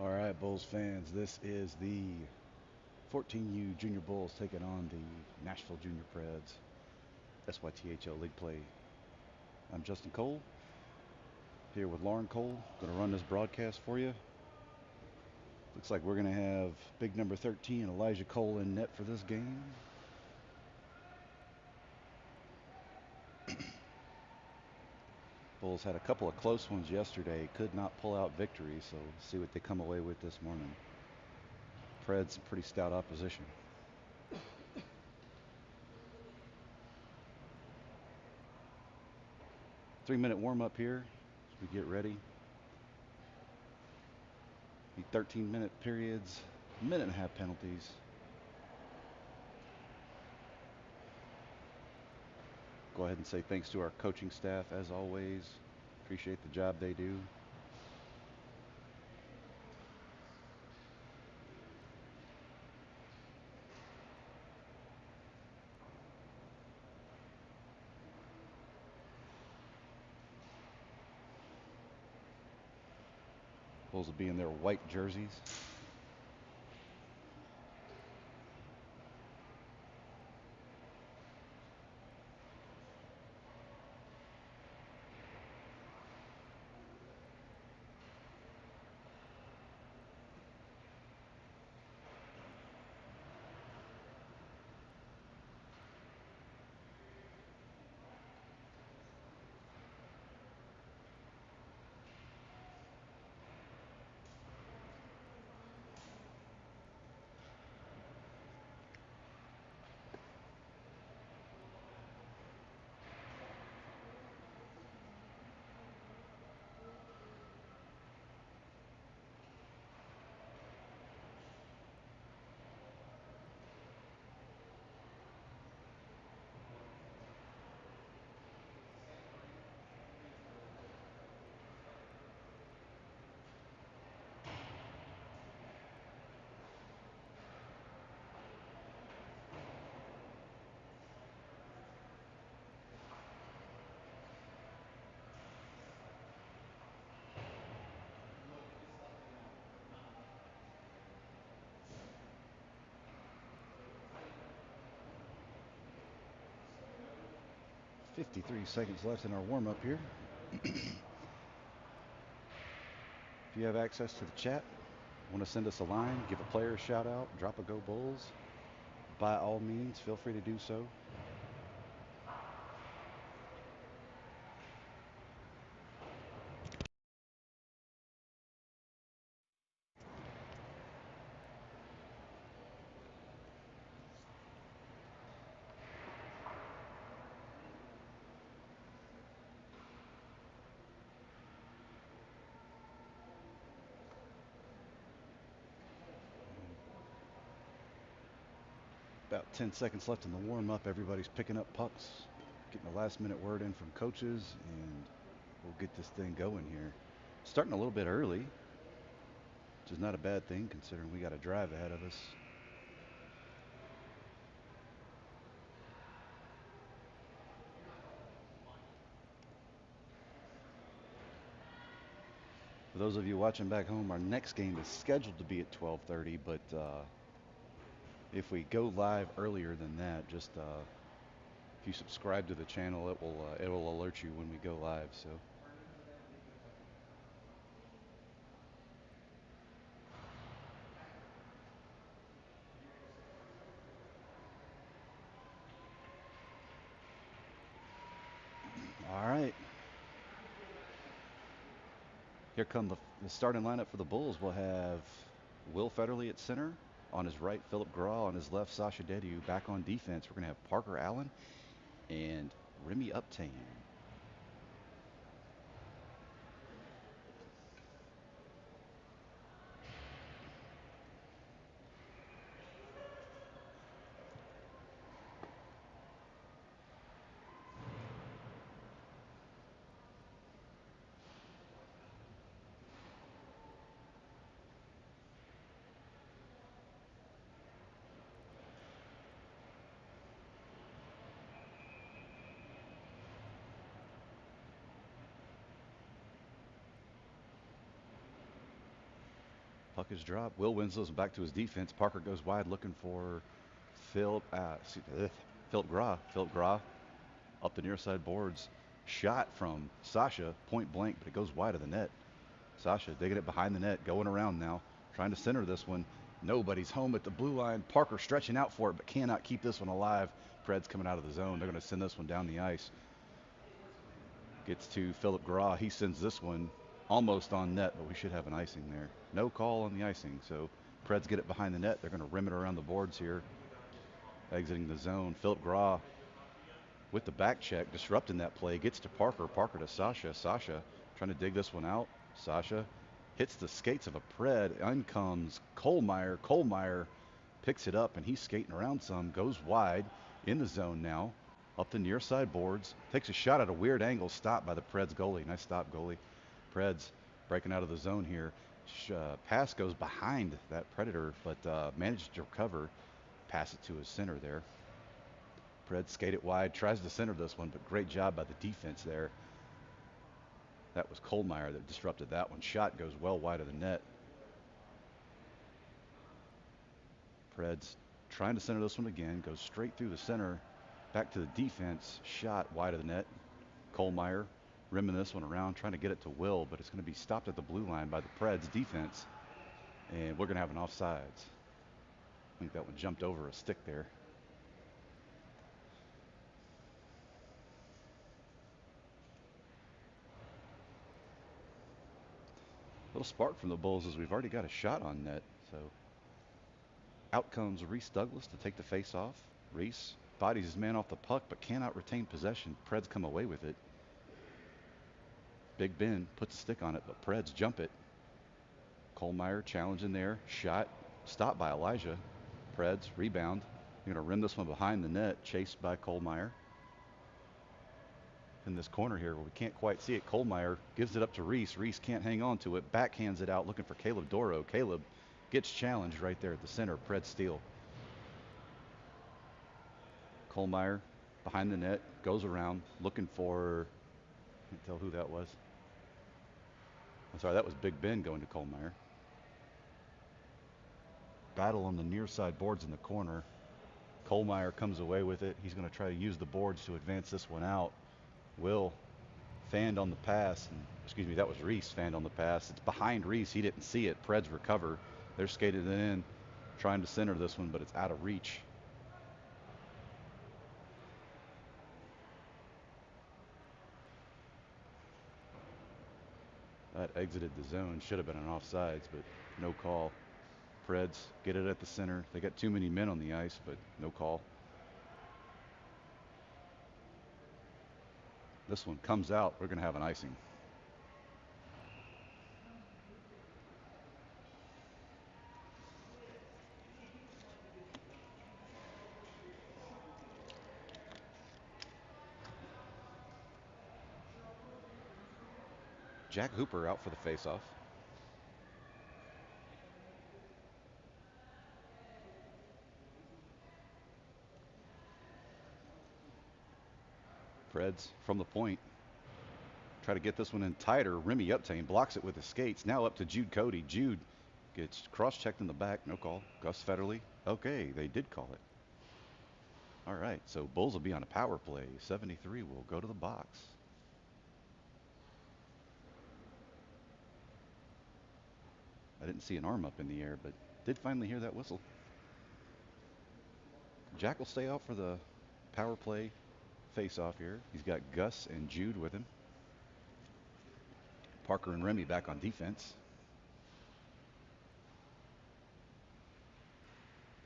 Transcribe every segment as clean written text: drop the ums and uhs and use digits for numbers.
All right, Bulls fans, this is the 14U Junior Bulls taking on the Nashville Junior Preds SYTHL League Play. I'm Justin Cole, here with Lauren Cole. Going to run this broadcast for you. Looks like we're going to have big number 13, Elijah Cole, in net for this game. Bulls had a couple of close ones yesterday, could not pull out victory, so we'll see what they come away with this morning. Preds, pretty stout opposition. 3-minute warm up here as we get ready. The 13-minute periods, minute and a half penalties. Go ahead and say thanks to our coaching staff as always. Appreciate the job they do. Bulls will be in their white jerseys. .53 seconds left in our warm-up here. If you have access to the chat, want to send us a line, give a player a shout out, drop a Go Bulls, by all means, feel free to do so. About 10 seconds left in the warm-up. Everybody's picking up pucks, getting a last-minute word in from coaches, and we'll get this thing going here. Starting a little bit early, which is not a bad thing considering we got a drive ahead of us. For those of you watching back home, our next game is scheduled to be at 12:30, but if we go live earlier than that, just if you subscribe to the channel, it will alert you when we go live. So. All right. Here come the starting lineup for the Bulls. We'll have Will Federley at center. On his right, Philip Graw. On his left, Sasha Dediu. Back on defense, we're going to have Parker Allen and Remy Uptain. Puck is dropped. Will wins those back to his defense. Parker goes wide looking for Philip, Philip Gra. Philip Gra up the near side boards. Shot from Sasha, point blank, but it goes wide of the net. Sasha digging it behind the net, going around now, trying to center this one. Nobody's home at the blue line. Parker stretching out for it, but cannot keep this one alive. Preds coming out of the zone. They're going to send this one down the ice. Gets to Philip Gra. He sends this one almost on net, but we should have an icing there. No call on the icing, so Preds get it behind the net. They're going to rim it around the boards here. Exiting the zone. Philip Gra with the back check, disrupting that play. Gets to Parker. Parker to Sasha. Sasha trying to dig this one out. Sasha hits the skates of a Pred. In comes Kohlmeyer. Kohlmeyer picks it up, and he's skating around some. Goes wide in the zone now. Up the near side boards. Takes a shot at a weird angle. Stopped by the Preds goalie. Nice stop, goalie. Preds breaking out of the zone here. Pass goes behind that Predator, but manages to recover. Pass it to his center there. Preds skate it wide. Tries to center this one, but great job by the defense there. That was Kohlmeyer that disrupted that one. Shot goes well wide of the net. Preds trying to center this one again. Goes straight through the center. Back to the defense. Shot wide of the net. Kohlmeyer rimming this one around, trying to get it to Will, but it's going to be stopped at the blue line by the Preds defense. And we're going to have an offsides. I think that one jumped over a stick there. Little spark from the Bulls as we've already got a shot on net. So out comes Reese Douglas to take the face off. Reese bodies his man off the puck but cannot retain possession. Preds come away with it. Big Ben puts a stick on it, but Preds jump it. Kohlmeyer challenging there. Shot stopped by Leauge. Preds rebound. They're going to rim this one behind the net. Chased by Kohlmeyer. In this corner here where we can't quite see it, Kohlmeyer gives it up to Reese. Reese can't hang on to it. Backhands it out looking for Caleb Doro. Caleb gets challenged right there at the center. Preds steal. Kohlmeyer behind the net. Goes around looking for, can't tell who that was. I'm sorry, that was Big Ben going to Kohlmeyer. Battle on the near side boards in the corner. Kohlmeyer comes away with it. He's going to try to use the boards to advance this one out. Will fanned on the pass. Excuse me, that was Reese fanned on the pass. It's behind Reese. He didn't see it. Preds recover. They're skated in, trying to center this one, but it's out of reach. That exited the zone. Should have been an offsides, but no call. Preds get it at the center. They got too many men on the ice, but no call. This one comes out. We're going to have an icing. Jack Hooper out for the faceoff. Preds from the point. Try to get this one in tighter. Remy Uptain blocks it with his skates. Now up to Jude Cody. Jude gets cross-checked in the back. No call. Gus Federle. Okay, they did call it. All right, so Bulls will be on a power play. 73 will go to the box. I didn't see an arm up in the air, but did finally hear that whistle. Jack will stay out for the power play face-off here. He's got Gus and Jude with him. Parker and Remy back on defense.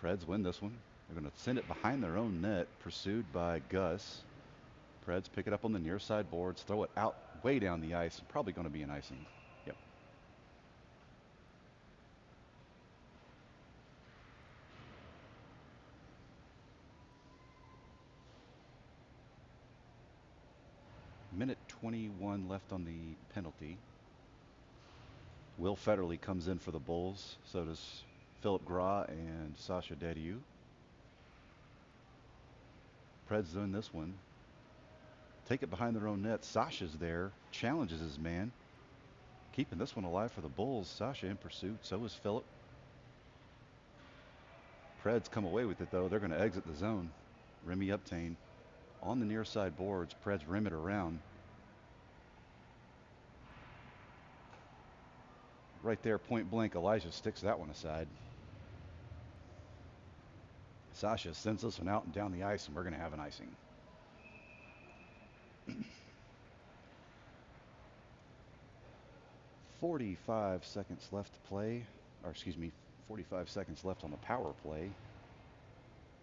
Preds win this one. They're going to send it behind their own net, pursued by Gus. Preds pick it up on the near side boards, throw it out way down the ice. Probably going to be an icing. Yep. Minute 21 left on the penalty. Will Federle comes in for the Bulls. So does Philip Gra and Sasha Dediu. Preds win this one. Take it behind their own net. Sasha's there. Challenges his man. Keeping this one alive for the Bulls. Sasha in pursuit. So is Phillip. Preds come away with it, though. They're going to exit the zone. Remy Uptain on the near side boards. Preds rim it around. Right there, point blank, Elijah sticks that one aside. Sasha sends this one out and down the ice, and we're going to have an icing. 45 seconds left to play, or excuse me, 45 seconds left on the power play.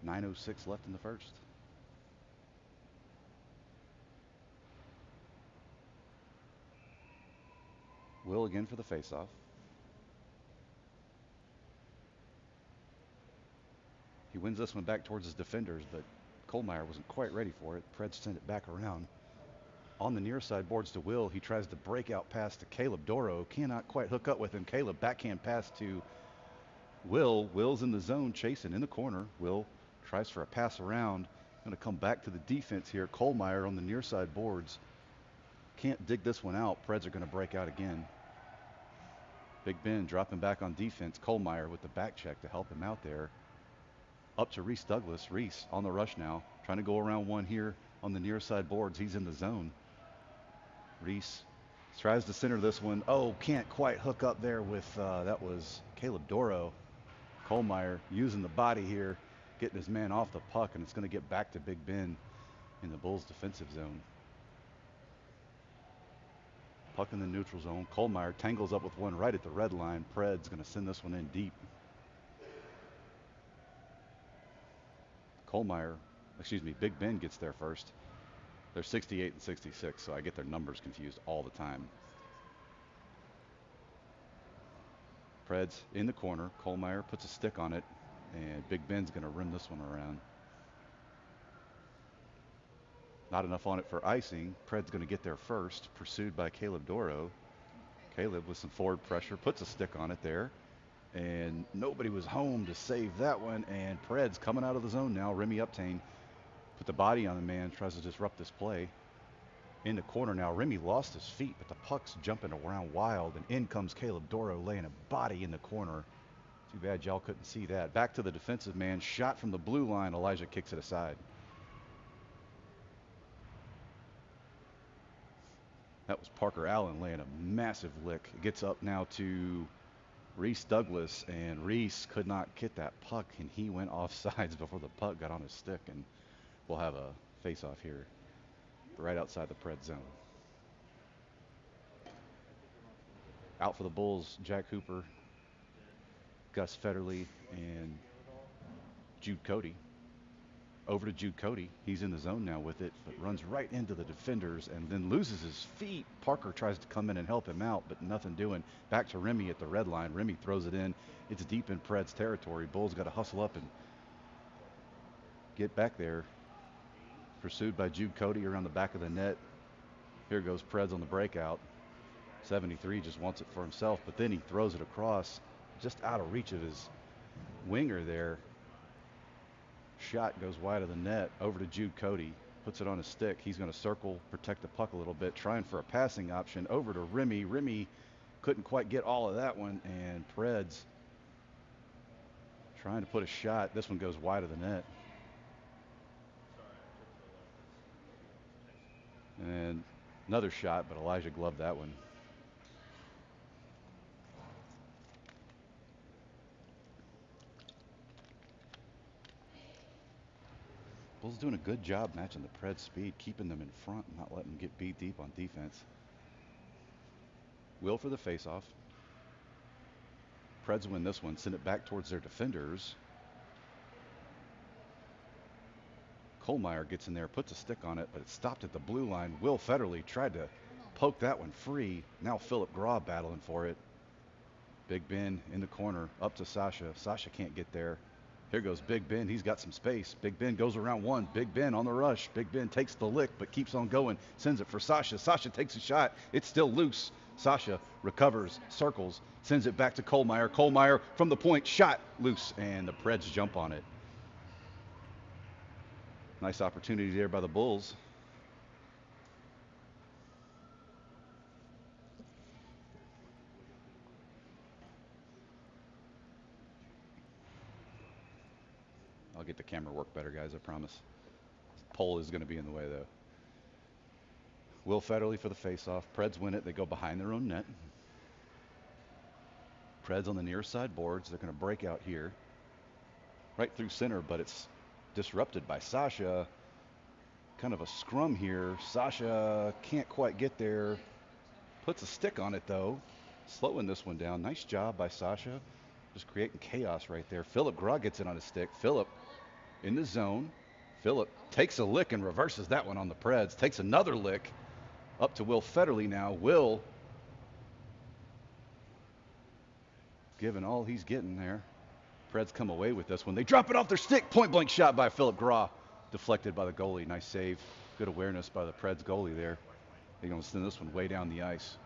9:06 left in the first. Will again for the faceoff. He wins this one back towards his defenders, but Kohlmeyer wasn't quite ready for it. Preds send it back around. On the near side boards to Will. He tries to break out pass to Caleb Doro. Cannot quite hook up with him. Caleb backhand pass to Will. Will's in the zone chasing in the corner. Will tries for a pass around. Going to come back to the defense here. Kohlmeyer on the near side boards. Can't dig this one out. Preds are going to break out again. Big Ben dropping back on defense. Kohlmeyer with the back check to help him out there. Up to Reese Douglas. Reese on the rush now. Trying to go around one here on the near side boards. He's in the zone. Reese tries to center this one. Oh, can't quite hook up there with, that was Caleb Doro. Kohlmeyer using the body here, getting his man off the puck, and it's going to get back to Big Ben in the Bulls' defensive zone. Puck in the neutral zone. Kohlmeyer tangles up with one right at the red line. Pred's going to send this one in deep. Big Ben gets there first. They're 68 and 66, so I get their numbers confused all the time. Preds in the corner. Kohlmeyer puts a stick on it, and Big Ben's going to rim this one around. Not enough on it for icing. Pred's going to get there first, pursued by Caleb Doro. Caleb with some forward pressure, puts a stick on it there, and nobody was home to save that one, and Pred's coming out of the zone now. Remy Uptain put the body on the man, tries to disrupt this play. In the corner now, Remy lost his feet, but the puck's jumping around wild, and in comes Caleb Doro laying a body in the corner. Too bad y'all couldn't see that. Back to the defensive man, shot from the blue line. Elijah kicks it aside. That was Parker Allen laying a massive lick. It gets up now to Reese Douglas, and Reese could not get that puck, and he went off sides before the puck got on his stick, and we'll have a face-off here right outside the Pred zone. Out for the Bulls, Jack Hooper, Gus Federley, and Jude Cody. Over to Jude Cody. He's in the zone now with it, but runs right into the defenders and then loses his feet. Parker tries to come in and help him out, but nothing doing. Back to Remy at the red line. Remy throws it in. It's deep in Pred's territory. Bulls got to hustle up and get back there. Pursued by Jude Cody around the back of the net. Here goes Preds on the breakout. 73 just wants it for himself, but then he throws it across just out of reach of his winger there. Shot goes wide of the net. Over to Jude Cody. Puts it on his stick. He's going to circle, protect the puck a little bit, trying for a passing option. Over to Remy. Remy couldn't quite get all of that one, and Preds trying to put a shot. This one goes wide of the net. And another shot, but Elijah gloved that one. Bulls doing a good job matching the Preds' speed, keeping them in front, not letting them get beat deep on defense. Will for the faceoff. Preds win this one, send it back towards their defenders. Kohlmeyer gets in there, puts a stick on it, but it stopped at the blue line. Will Federley tried to poke that one free. Now Philip Graw battling for it. Big Ben in the corner, up to Sasha. Sasha can't get there. Here goes Big Ben. He's got some space. Big Ben goes around one. Big Ben on the rush. Big Ben takes the lick, but keeps on going. Sends it for Sasha. Sasha takes a shot. It's still loose. Sasha recovers, circles, sends it back to Kohlmeyer. Kohlmeyer from the point, shot loose, and the Preds jump on it. Nice opportunity there by the Bulls. get the camera work better, guys, I promise. Pole is going to be in the way, though. Will Federley for the face-off. Preds win it. They go behind their own net. Preds on the near side boards. They're going to break out here. Right through center, but it's disrupted by Sasha. Kind of a scrum here. Sasha can't quite get there. Puts a stick on it, though. Slowing this one down. Nice job by Sasha. Just creating chaos right there. Philip Graw gets it on his stick. Philip in the zone. Philip takes a lick and reverses that one on the Preds. Takes another lick. Up to Will Federley now. Will giving all he's getting there. Preds come away with this one. They drop it off their stick. Point blank shot by Philip Graw. Deflected by the goalie. Nice save. Good awareness by the Preds goalie there. They're going to send this one way down the ice.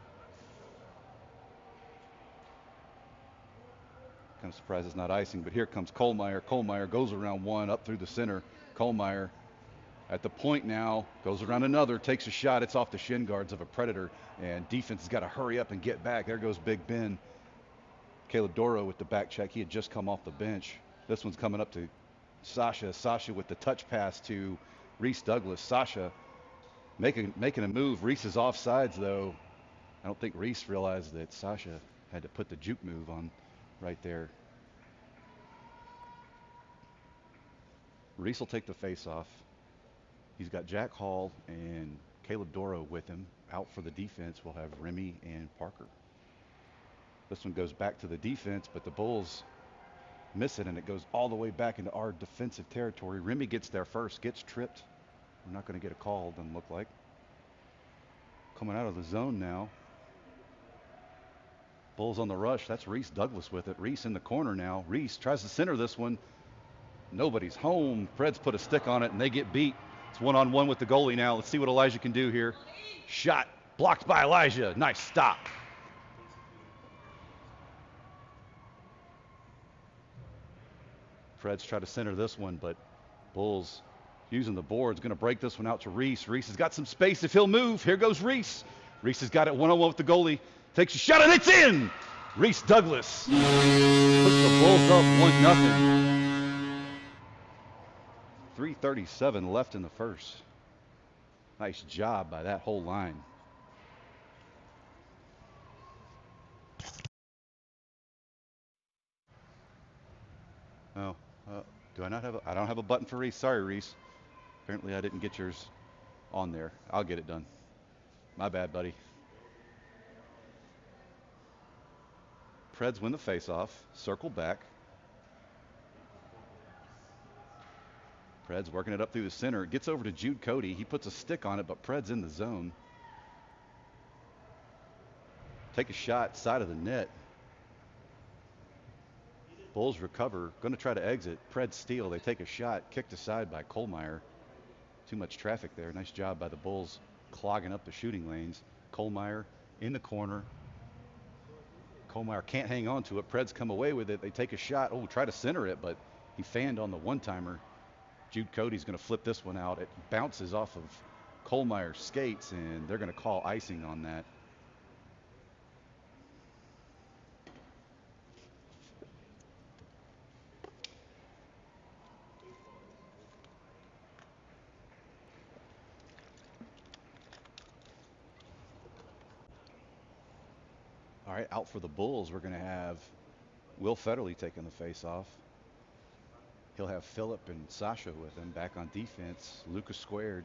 Kind of surprised it's not icing, but here comes Kohlmeyer. Kohlmeyer goes around one, up through the center. Kohlmeyer at the point now, goes around another, takes a shot. It's off the shin guards of a Predator, and defense has got to hurry up and get back. There goes Big Ben. Caleb Doro with the back check. He had just come off the bench. This one's coming up to Sasha. Sasha with the touch pass to Reese Douglas. Sasha making a move. Reese is offsides, though. I don't think Reese realized that Sasha had to put the juke move on right there. Reese will take the face off. He's got Jack Hall and Caleb Doro with him. Out for the defense, we'll have Remy and Parker. This one goes back to the defense, but the Bulls miss it, and it goes all the way back into our defensive territory. Remy gets there first, gets tripped. We're not going to get a call, doesn't look like. Coming out of the zone now. Bulls on the rush. That's Reese Douglas with it. Reese in the corner now. Reese tries to center this one. Nobody's home. Preds put a stick on it, and they get beat. It's one-on-one with the goalie now. Let's see what Elijah can do here. Shot blocked by Elijah. Nice stop. Preds try to center this one, but Bulls using the boards. Going to break this one out to Reese. Reese has got some space if he'll move. Here goes Reese. Reese has got it one-on-one with the goalie. Takes a shot, and it's in! Reese Douglas puts the Bulls up 1-0. 3:37 left in the first. Nice job by that whole line. Oh, do I not have I don't have a button for Reese. Sorry, Reese. Apparently I didn't get yours on there. I'll get it done. My bad, buddy. Preds win the faceoff. Circle back. Preds working it up through the center. It gets over to Jude Cody. He puts a stick on it, but Preds in the zone. Take a shot, side of the net. Bulls recover. Going to try to exit. Preds steal. They take a shot. Kicked aside by Kohlmeyer. Too much traffic there. Nice job by the Bulls clogging up the shooting lanes. Kohlmeyer in the corner. Kohlmeyer can't hang on to it. Preds come away with it. They take a shot. Oh, try to center it, but he fanned on the one-timer. Jude Cody's going to flip this one out. It bounces off of Kohlmeyer's skates, and they're going to call icing on that. All right, out for the Bulls, we're going to have Will Federley taking the face-off. He'll have Philip and Sasha with him. Back on defense, Lucas squared.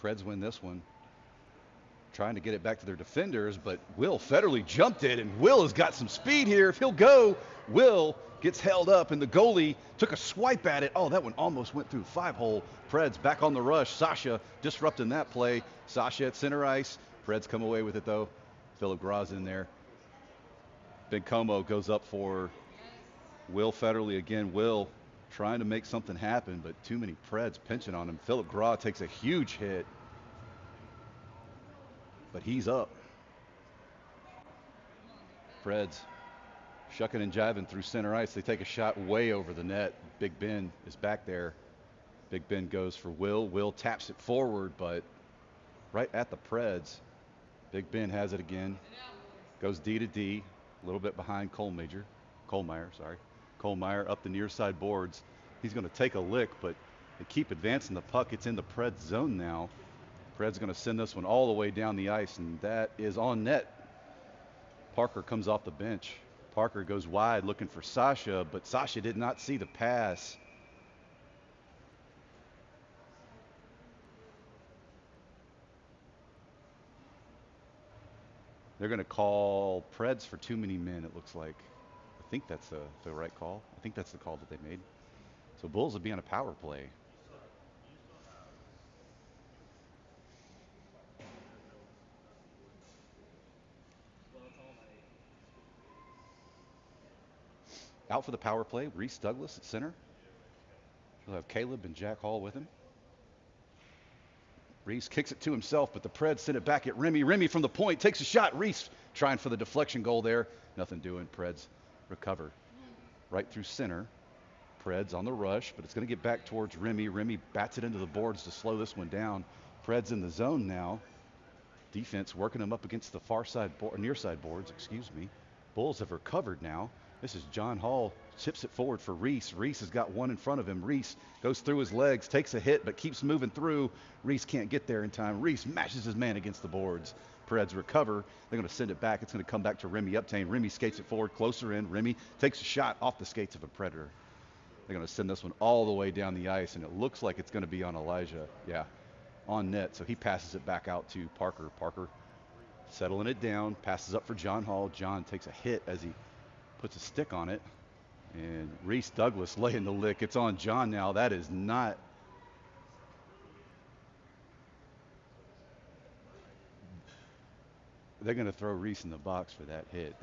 Preds win this one. Trying to get it back to their defenders, but Will Federley jumped it, and Will has got some speed here. If he'll go, Will gets held up, and the goalie took a swipe at it. Oh, that one almost went through 5-hole. Preds back on the rush. Sasha disrupting that play. Sasha at center ice. Preds come away with it, though. Philip Graz in there. Big Como goes up for Will Federley again. Will trying to make something happen, but too many Preds pinching on him. Philip Graw takes a huge hit, but he's up. Preds shucking and jiving through center ice. They take a shot way over the net. Big Ben is back there. Big Ben goes for Will. Will taps it forward, but right at the Preds. Big Ben has it again. Goes D to D. A little bit behind Kohlmeyer. Kohlmeyer, sorry. Kohlmeyer up the near side boards. He's going to take a lick, but they keep advancing the puck. It's in the Preds zone now. Preds going to send this one all the way down the ice, and that is on net. Parker comes off the bench. Parker goes wide looking for Sasha, but Sasha did not see the pass. They're going to call Preds for too many men, it looks like. I think that's the right call. I think that's the call that they made. So Bulls would be on a power play. Out for the power play, Reese Douglas at center. He'll have Caleb and Jack Hall with him. Reese kicks it to himself, but the Preds send it back at Remy. Remy from the point takes a shot. Reese trying for the deflection goal there. Nothing doing. Preds recover. Right through center. Preds on the rush, but it's going to get back towards Remy. Remy bats it into the boards to slow this one down. Preds in the zone now. Defense working them up against the far side, near side boards, excuse me. Bulls have recovered now. This is John Hall, chips it forward for Reese. Reese has got one in front of him. Reese goes through his legs, takes a hit, but keeps moving through. Reese can't get there in time. Reese mashes his man against the boards. Preds recover. They're going to send it back. It's going to come back to Remy Uptain. Remy skates it forward, closer in. Remy takes a shot off the skates of a Predator. They're going to send this one all the way down the ice, and it looks like it's going to be on Leauge. Yeah, on net. So he passes it back out to Parker. Parker settling it down, passes up for John Hall. John takes a hit as he puts a stick on it. And Reese Douglas laying the lick. It's on John now. That is not. They're going to throw Reese in the box for that hit.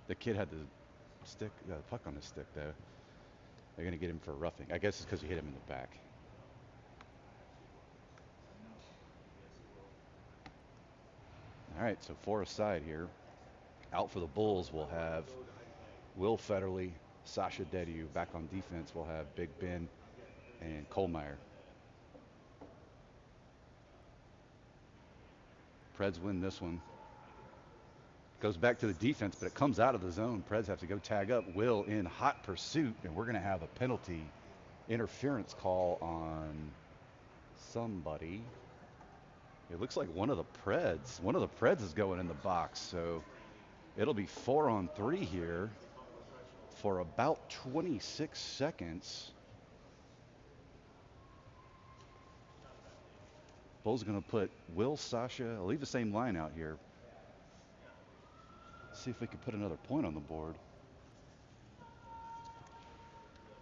The kid had the puck on the stick though. They're going to get him for roughing. I guess it's because he hit him in the back. All right, so for a side here. Out for the Bulls, we'll have Will Federley, Sasha Dediu. Back on defense, we'll have Big Ben and Kohlmeyer. Preds win this one. Goes back to the defense, but it comes out of the zone. Preds have to go tag up. Will in hot pursuit, and we're going to have a penalty interference call on somebody. It looks like one of the Preds. One of the Preds is going in the box, so it'll be 4-on-3 here for about 26 seconds. Bulls going to put Will, Sasha. I'll leave the same line out here. See if we can put another point on the board.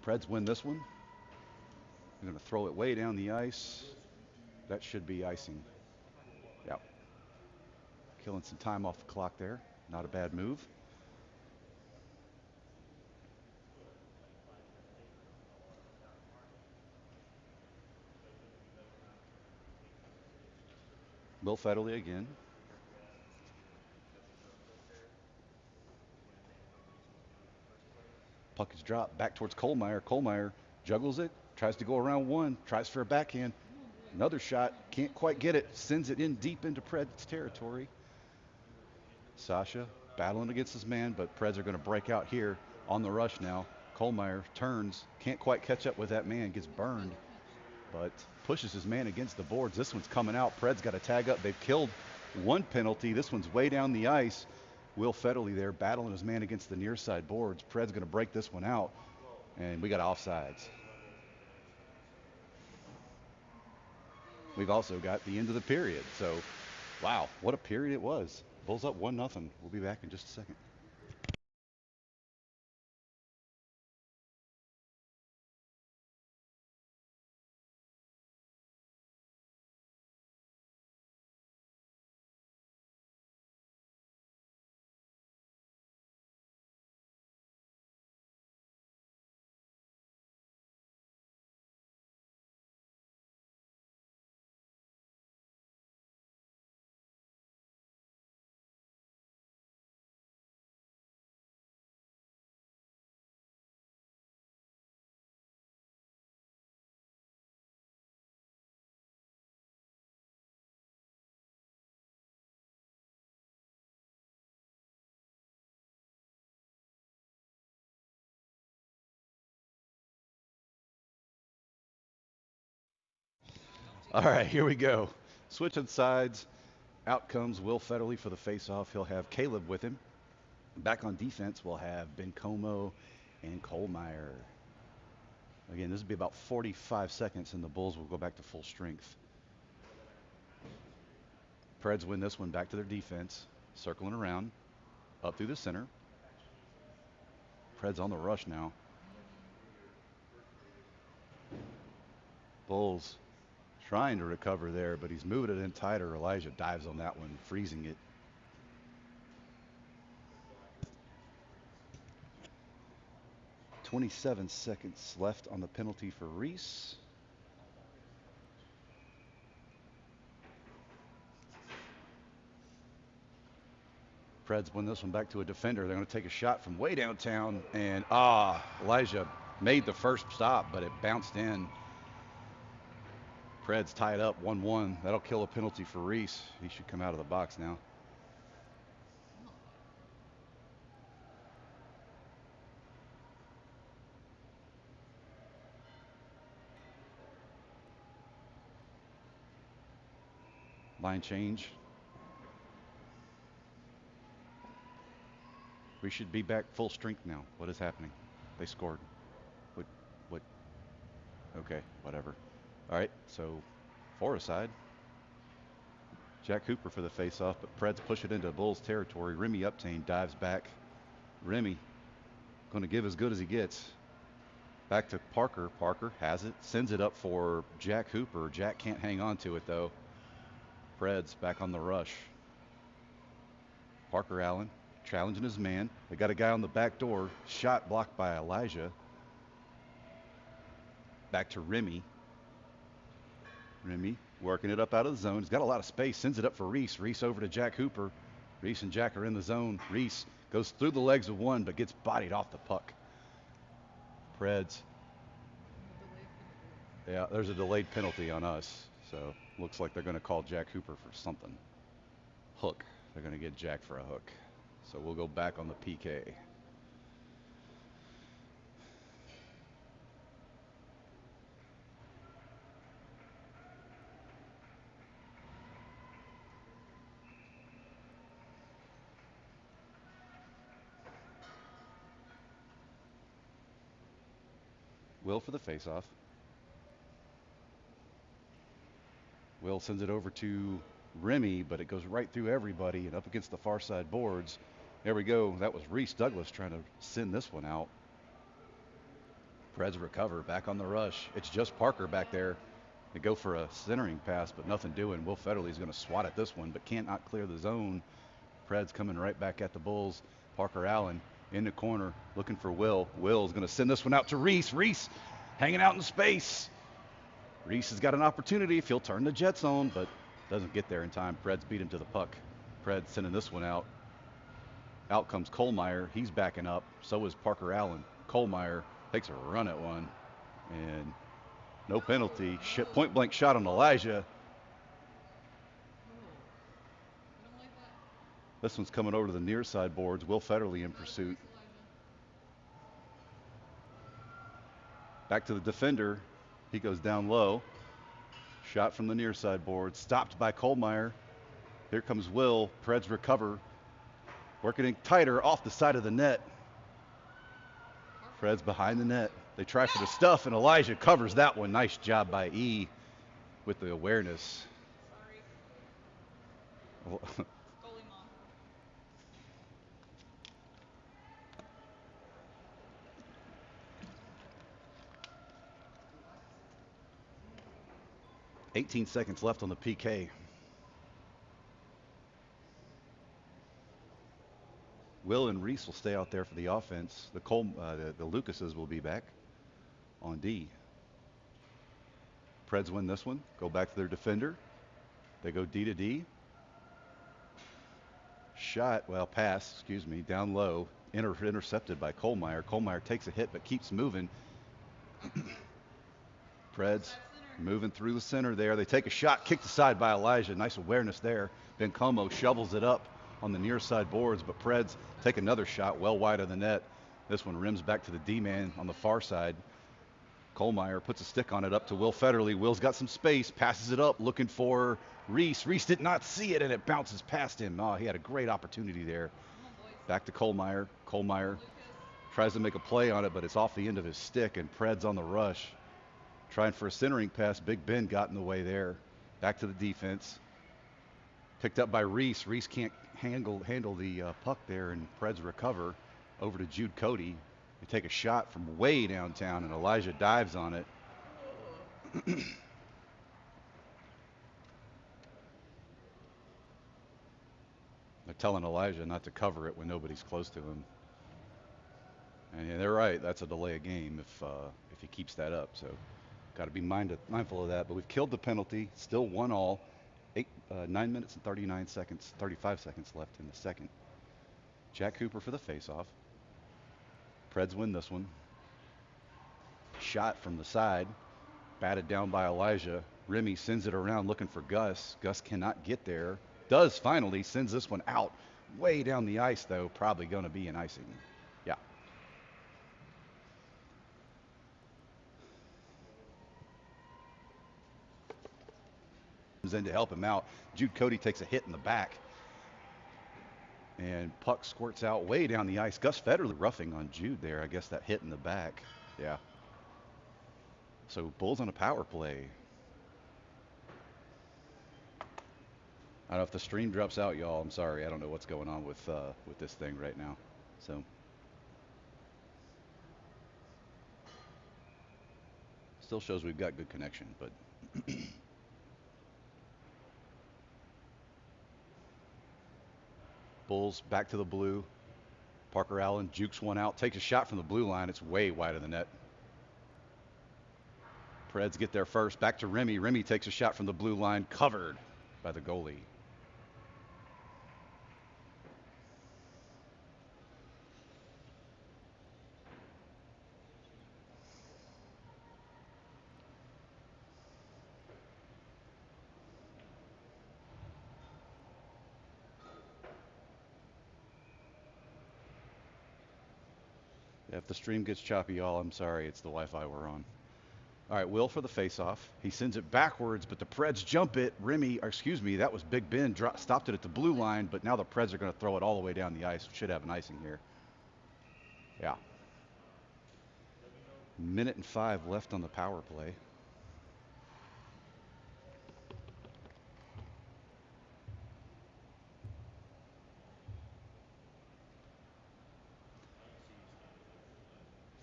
Preds win this one. They're going to throw it way down the ice. That should be icing. Yep. Killing some time off the clock there. Not a bad move. Will Federley again. Puck is dropped back towards Kohlmeyer. Kohlmeyer juggles it, tries to go around one, tries for a backhand. Another shot, can't quite get it, sends it in deep into Preds territory. Sasha battling against his man, but Preds are going to break out here on the rush now. Kohlmeyer turns, can't quite catch up with that man, gets burned, but pushes his man against the boards. This one's coming out. Preds got to tag up. They've killed one penalty. This one's way down the ice. Will Federley there battling his man against the near side boards. Preds going to break this one out, and we got offsides. We've also got the end of the period. So, wow, what a period it was. Bulls up 1-0. We'll be back in just a second. All right, here we go. Switching sides. Out comes Will Federley for the face-off. He'll have Caleb with him. Back on defense, we'll have Ben Como and Kohlmeyer. Again, this will be about 45 seconds, and the Bulls will go back to full strength. Preds win this one back to their defense, circling around, up through the center. Preds on the rush now. Bulls trying to recover there, but he's moving it in tighter. Leauge dives on that one, freezing it. "27 seconds left on the penalty for Reese. Preds win this one back to a defender. They're going to take a shot from way downtown, and Leauge made the first stop, but it bounced in. Preds tied up 1-1. That'll kill a penalty for Reese. He should come out of the box now. Line change. We should be back full strength now. What is happening? They scored. What? Okay, whatever. All right, so for a side. Jack Hooper for the face-off, but Preds push it into Bulls territory. Remy Uptain dives back. Remy going to give as good as he gets. Back to Parker. Parker has it, sends it up for Jack Hooper. Jack can't hang on to it, though. Preds back on the rush. Parker Allen challenging his man. They got a guy on the back door. Shot blocked by Leauge. Back to Remy. Remy working it up out of the zone. He's got a lot of space. Sends it up for Reese. Reese over to Jack Hooper. Reese and Jack are in the zone. Reese goes through the legs of one, but gets bodied off the puck. Preds. Yeah, there's a delayed penalty on us. So looks like they're going to call Jack Hooper for something. Hook. They're going to get Jack for a hook. So we'll go back on the PK. Will for the faceoff. Will sends it over to Remy, but it goes right through everybody and up against the far side boards. There we go. That was Reese Douglas trying to send this one out. Preds recover, back on the rush. It's just Parker back there. They go for a centering pass, but nothing doing. Will Federley's going to swat at this one, but can't not clear the zone. Preds coming right back at the Bulls. Parker Allen in the corner looking for Will. Will's going to send this one out to Reese. Reese hanging out in space. Reese has got an opportunity if he'll turn the Jets on, but doesn't get there in time. Preds beat him to the puck. Preds sending this one out. Out comes Kohlmeyer. He's backing up. So is Parker Allen. Kohlmeyer takes a run at one, and no penalty. Point blank shot on Leauge. This one's coming over to the near side boards. Will Federley in pursuit. Back to the defender. He goes down low. Shot from the near side board. Stopped by Kohlmeyer. Here comes Will. Preds recover. Working it tighter off the side of the net. Preds behind the net. They try for the stuff, and Leauge covers that one. Nice job by E with the awareness. Sorry. 18 seconds left on the PK. Will and Reese will stay out there for the offense. The Lucases will be back on D. Preds win this one. Go back to their defender. They go D to D. Pass, down low. Intercepted by Kohlmeyer. Kohlmeyer takes a hit but keeps moving. Preds moving through the center there. They take a shot, kicked aside by Leauge. Nice awareness there. Ben Como shovels it up on the near side boards, but Preds take another shot well wide of the net. This one rims back to the D-man on the far side. Kohlmeyer puts a stick on it up to Will Federley. Will's got some space, passes it up, looking for Reese. Reese did not see it, and it bounces past him. Oh, he had a great opportunity there. Back to Kohlmeyer. Kohlmeyer tries to make a play on it, but it's off the end of his stick, and Pred's on the rush. Trying for a centering pass. Big Ben got in the way there. Back to the defense. Picked up by Reese. Reese can't handle the puck there, and Preds recover over to Jude Cody. They take a shot from way downtown, and Elijah dives on it. They're telling Elijah not to cover it when nobody's close to him. And yeah, they're right. That's a delay of game if he keeps that up. So got to be mindful of that. But we've killed the penalty. Still 1-1. 9 minutes and 35 seconds left in the second. Jack Cooper for the faceoff. Preds win this one. Shot from the side. Batted down by Elijah. Remy sends it around looking for Gus. Gus cannot get there. Does finally. Sends this one out. Way down the ice, though. Probably going to be an icing. Yeah. In to help him out. Jude Cody takes a hit in the back. And puck squirts out way down the ice. Gus Federley roughing on Jude there. I guess that hit in the back. Yeah. So Bulls on a power play. I don't know if the stream drops out, y'all. I'm sorry. I don't know what's going on with this thing right now. So still shows we've got good connection, but Bulls back to the blue. Parker Allen jukes one out, takes a shot from the blue line. It's way wide of the net. Preds get there first. Back to Remy. Remy takes a shot from the blue line, covered by the goalie. If the stream gets choppy, y'all, I'm sorry. It's the Wi-Fi we're on. All right, Will for the faceoff. He sends it backwards, but the Preds jump it. That was Big Ben. Stopped it at the blue line, but now the Preds are going to throw it all the way down the ice. Should have an icing here. Yeah. 1:05 left on the power play.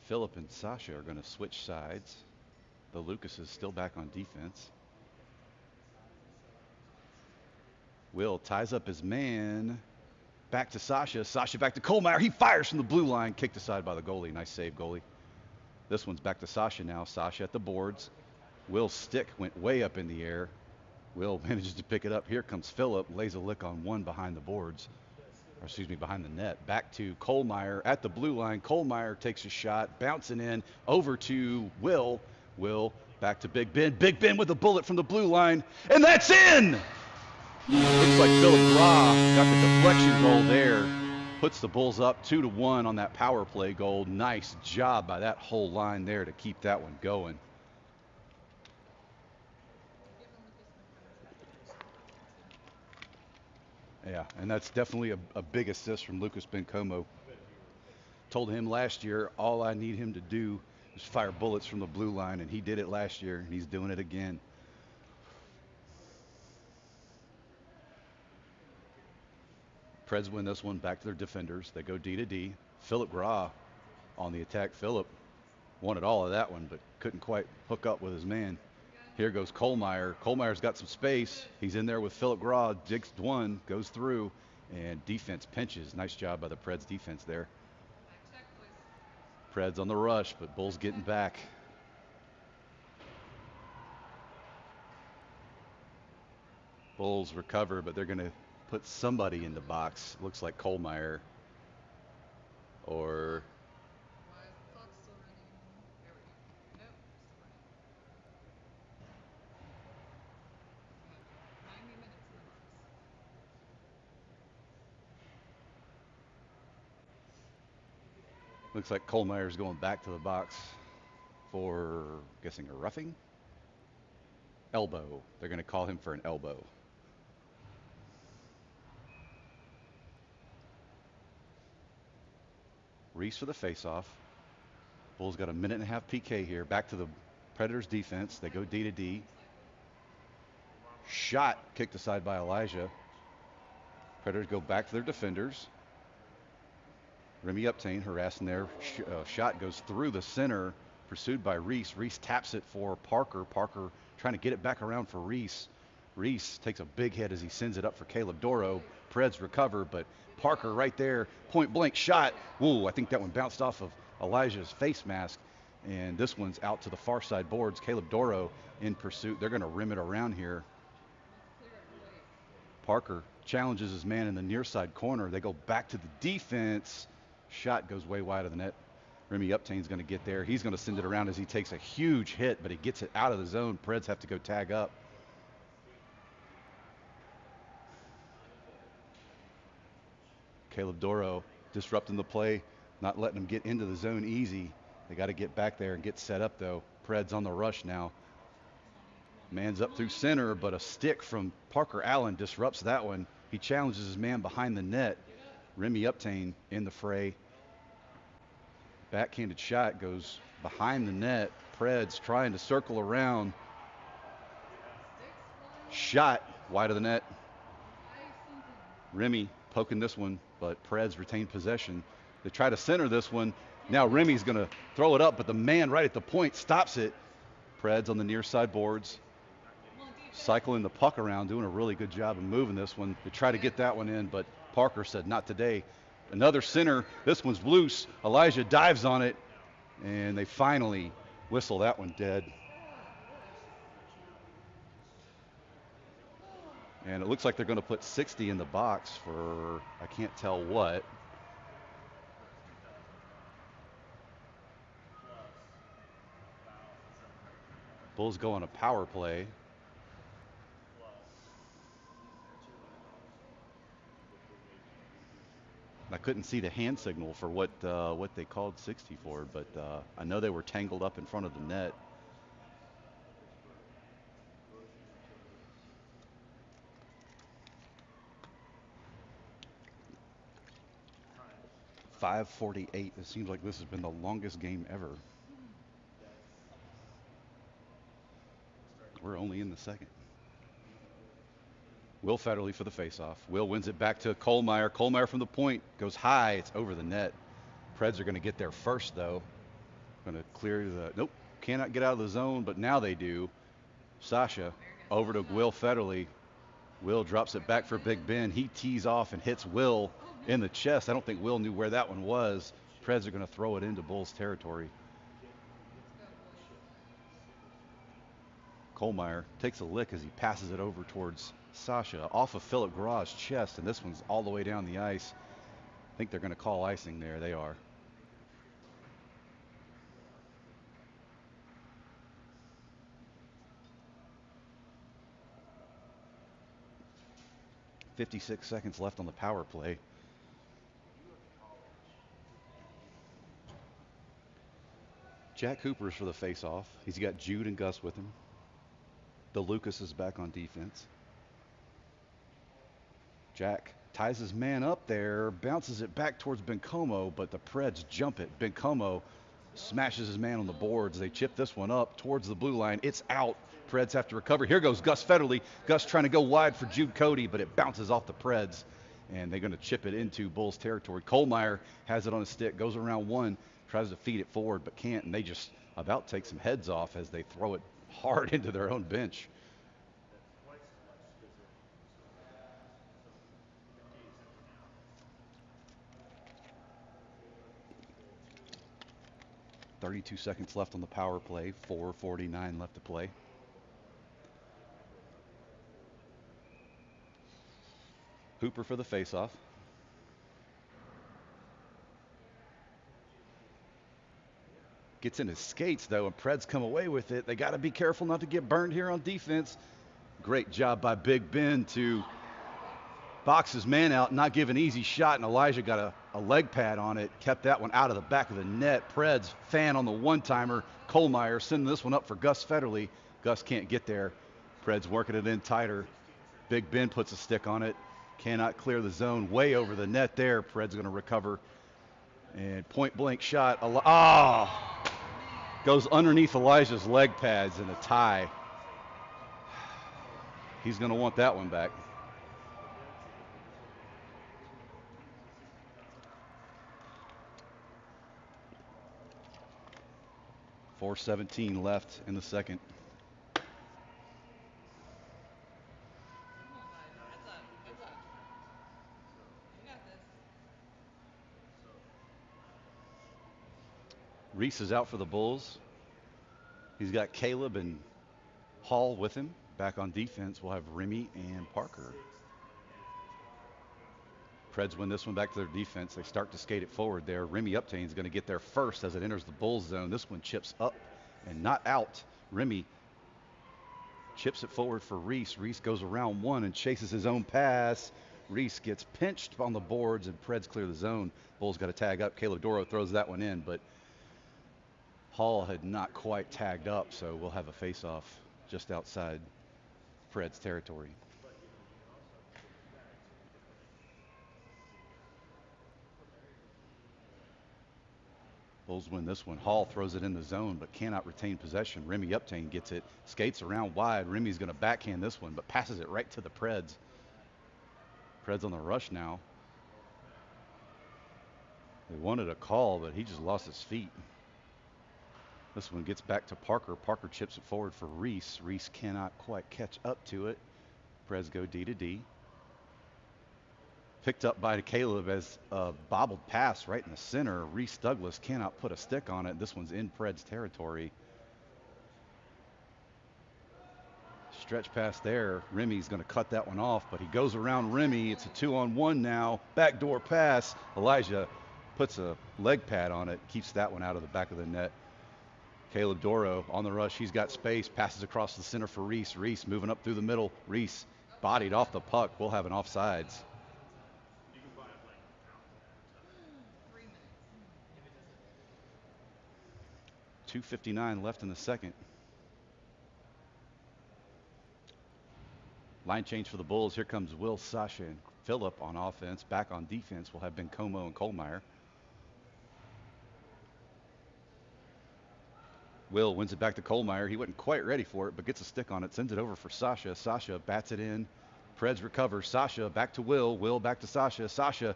Philip and Sasha are going to switch sides. The Lucas is still back on defense. Will ties up his man. Back to Sasha. Sasha back to Kohlmeyer. He fires from the blue line. Kicked aside by the goalie. Nice save, goalie. This one's back to Sasha now. Sasha at the boards. Will's stick went way up in the air. Will manages to pick it up. Here comes Philip. Lays a lick on one behind the boards. Or excuse me, behind the net. Back to Kohlmeyer at the blue line. Kohlmeyer takes a shot. Bouncing in. Over to Will. Will back to Big Ben. Big Ben with a bullet from the blue line. And that's in! Looks like Philip Grah got the deflection goal there. Puts the Bulls up 2-1 on that power play goal. Nice job by that whole line there to keep that one going. Yeah, and that's definitely a big assist from Lucas Bencomo. Told him last year, all I need him to do is fire bullets from the blue line, and he did it last year, and he's doing it again. Preds win this one, back to their defenders. They go D to D. Philip Grah on the attack. Philip wanted all of that one, but couldn't quite hook up with his man. Here goes Kohlmeyer. Kohlmeyer's got some space. He's in there with Philip Grah. Digs one, goes through, and defense pinches. Nice job by the Preds defense there. Preds on the rush, but Bulls getting back. Bulls recover, but they're going to put somebody in the box. Looks like Kohlmeyer. Or looks like Kohlmeyer's going back to the box. for, guessing, a roughing? Elbow. They're going to call him for an elbow. Reese for the faceoff. Bulls got a minute and a half PK here. Back to the Predators defense. They go D to D. Shot kicked aside by Leauge. Predators go back to their defenders. Remy Uptain harassing there. Shot goes through the center, pursued by Reese. Reese taps it for Parker. Parker trying to get it back around for Reese. Reese takes a big hit as he sends it up for Caleb Doro. Preds recover, but Parker right there, point blank shot. Whoa, I think that one bounced off of Elijah's face mask. And this one's out to the far side boards. Caleb Doro in pursuit. They're going to rim it around here. Parker challenges his man in the near side corner. They go back to the defense. Shot goes way wide of the net. Remy Uptain's going to get there. He's going to send it around as he takes a huge hit, but he gets it out of the zone. Preds have to go tag up. Caleb Doro disrupting the play, not letting them get into the zone easy. They got to get back there and get set up, though. Preds on the rush now. Man's up through center, but a stick from Parker Allen disrupts that one. He challenges his man behind the net. Remy Uptain in the fray. Backhanded shot goes behind the net. Preds trying to circle around. Shot wide of the net. Remy poking this one, but Preds retain possession. They try to center this one. Now Remy's going to throw it up, but the man right at the point stops it. Preds on the near side boards. Cycling the puck around, doing a really good job of moving this one. They try to get that one in, but Parker said not today. Another center. This one's loose. Leauge dives on it, and they finally whistle that one dead. And it looks like they're going to put 60 in the box for, I can't tell what. Bulls go on a power play. I couldn't see the hand signal for what they called 60 for, but I know they were tangled up in front of the net. .548. It seems like this has been the longest game ever. We're only in the second. Will Federley for the faceoff. Will wins it back to Kohlmeyer. Kohlmeyer from the point goes high. It's over the net. Preds are going to get there first, though. Going to clear the. Nope, cannot get out of the zone, but now they do. Sasha over to Will Federley. Will drops it back for Big Ben. He tees off and hits Will in the chest. I don't think Will knew where that one was. Preds are going to throw it into Bulls territory. Kohlmeyer takes a lick as he passes it over towards Sasha off of Philip Graw's chest, and this one's all the way down the ice. I think they're going to call icing there. They are. .56 seconds left on the power play. Jack Cooper's for the faceoff. He's got Jude and Gus with him. DeLucas is back on defense. Jack ties his man up there, bounces it back towards Bencomo, but the Preds jump it. Bencomo smashes his man on the boards. They chip this one up towards the blue line. It's out. Preds have to recover. Here goes Gus Federley. Gus trying to go wide for Jude Cody, but it bounces off the Preds, and they're going to chip it into Bulls territory. Kohlmeyer has it on a stick, goes around one, tries to feed it forward, but can't, and they just about take some heads off as they throw it hard into their own bench. .32 seconds left on the power play. 4:49 left to play. Hooper for the faceoff. Gets in his skates, though, and Preds come away with it. They got to be careful not to get burned here on defense. Great job by Big Ben to boxes man out, not give an easy shot, and Leauge got a leg pad on it, kept that one out of the back of the net. Preds fan on the one-timer. Kohlmeyer sending this one up for Gus Federle. Gus can't get there. Preds working it in tighter. Big Ben puts a stick on it. Cannot clear the zone. Way over the net there. Preds going to recover. And point-blank shot. Goes underneath Elijah's leg pads in a tie. He's going to want that one back. .417 left in the second. Reese is out for the Bulls. He's got Caleb and Hall with him. Back on defense, we'll have Remy and Parker. Preds win this one back to their defense. They start to skate it forward there. Remy Uptain is going to get there first as it enters the Bulls zone. This one chips up and not out. Remy chips it forward for Reese. Reese goes around one and chases his own pass. Reese gets pinched on the boards and Preds clear the zone. Bulls got to tag up. Caleb Doro throws that one in, but Hall had not quite tagged up, so we'll have a face-off just outside Preds territory. Bulls win this one. Hall throws it in the zone but cannot retain possession. Remy Uptain gets it, skates around wide. Remy's going to backhand this one but passes it right to the Preds. Preds on the rush now. They wanted a call, but he just lost his feet. This one gets back to Parker. Parker chips it forward for Reese. Reese cannot quite catch up to it. Preds go D to D. Picked up by Caleb as a bobbled pass right in the center. Reese Douglas cannot put a stick on it. This one's in Preds territory. Stretch pass there. Remy's going to cut that one off, but he goes around Remy. It's a 2-on-1 now. Backdoor pass. Elijah puts a leg pad on it, keeps that one out of the back of the net. Caleb Doro on the rush. He's got space. Passes across the center for Reese. Reese moving up through the middle. Reese bodied off the puck. We'll have an offsides. 2:59 left in the second. Line change for the Bulls. Here comes Will, Sasha, and Phillip on offense. Back on defense, we'll have Ben Como and Kohlmeyer. Will wins it back to Kohlmeyer. He wasn't quite ready for it, but gets a stick on it. Sends it over for Sasha. Sasha bats it in. Preds recovers. Sasha back to Will. Will back to Sasha. Sasha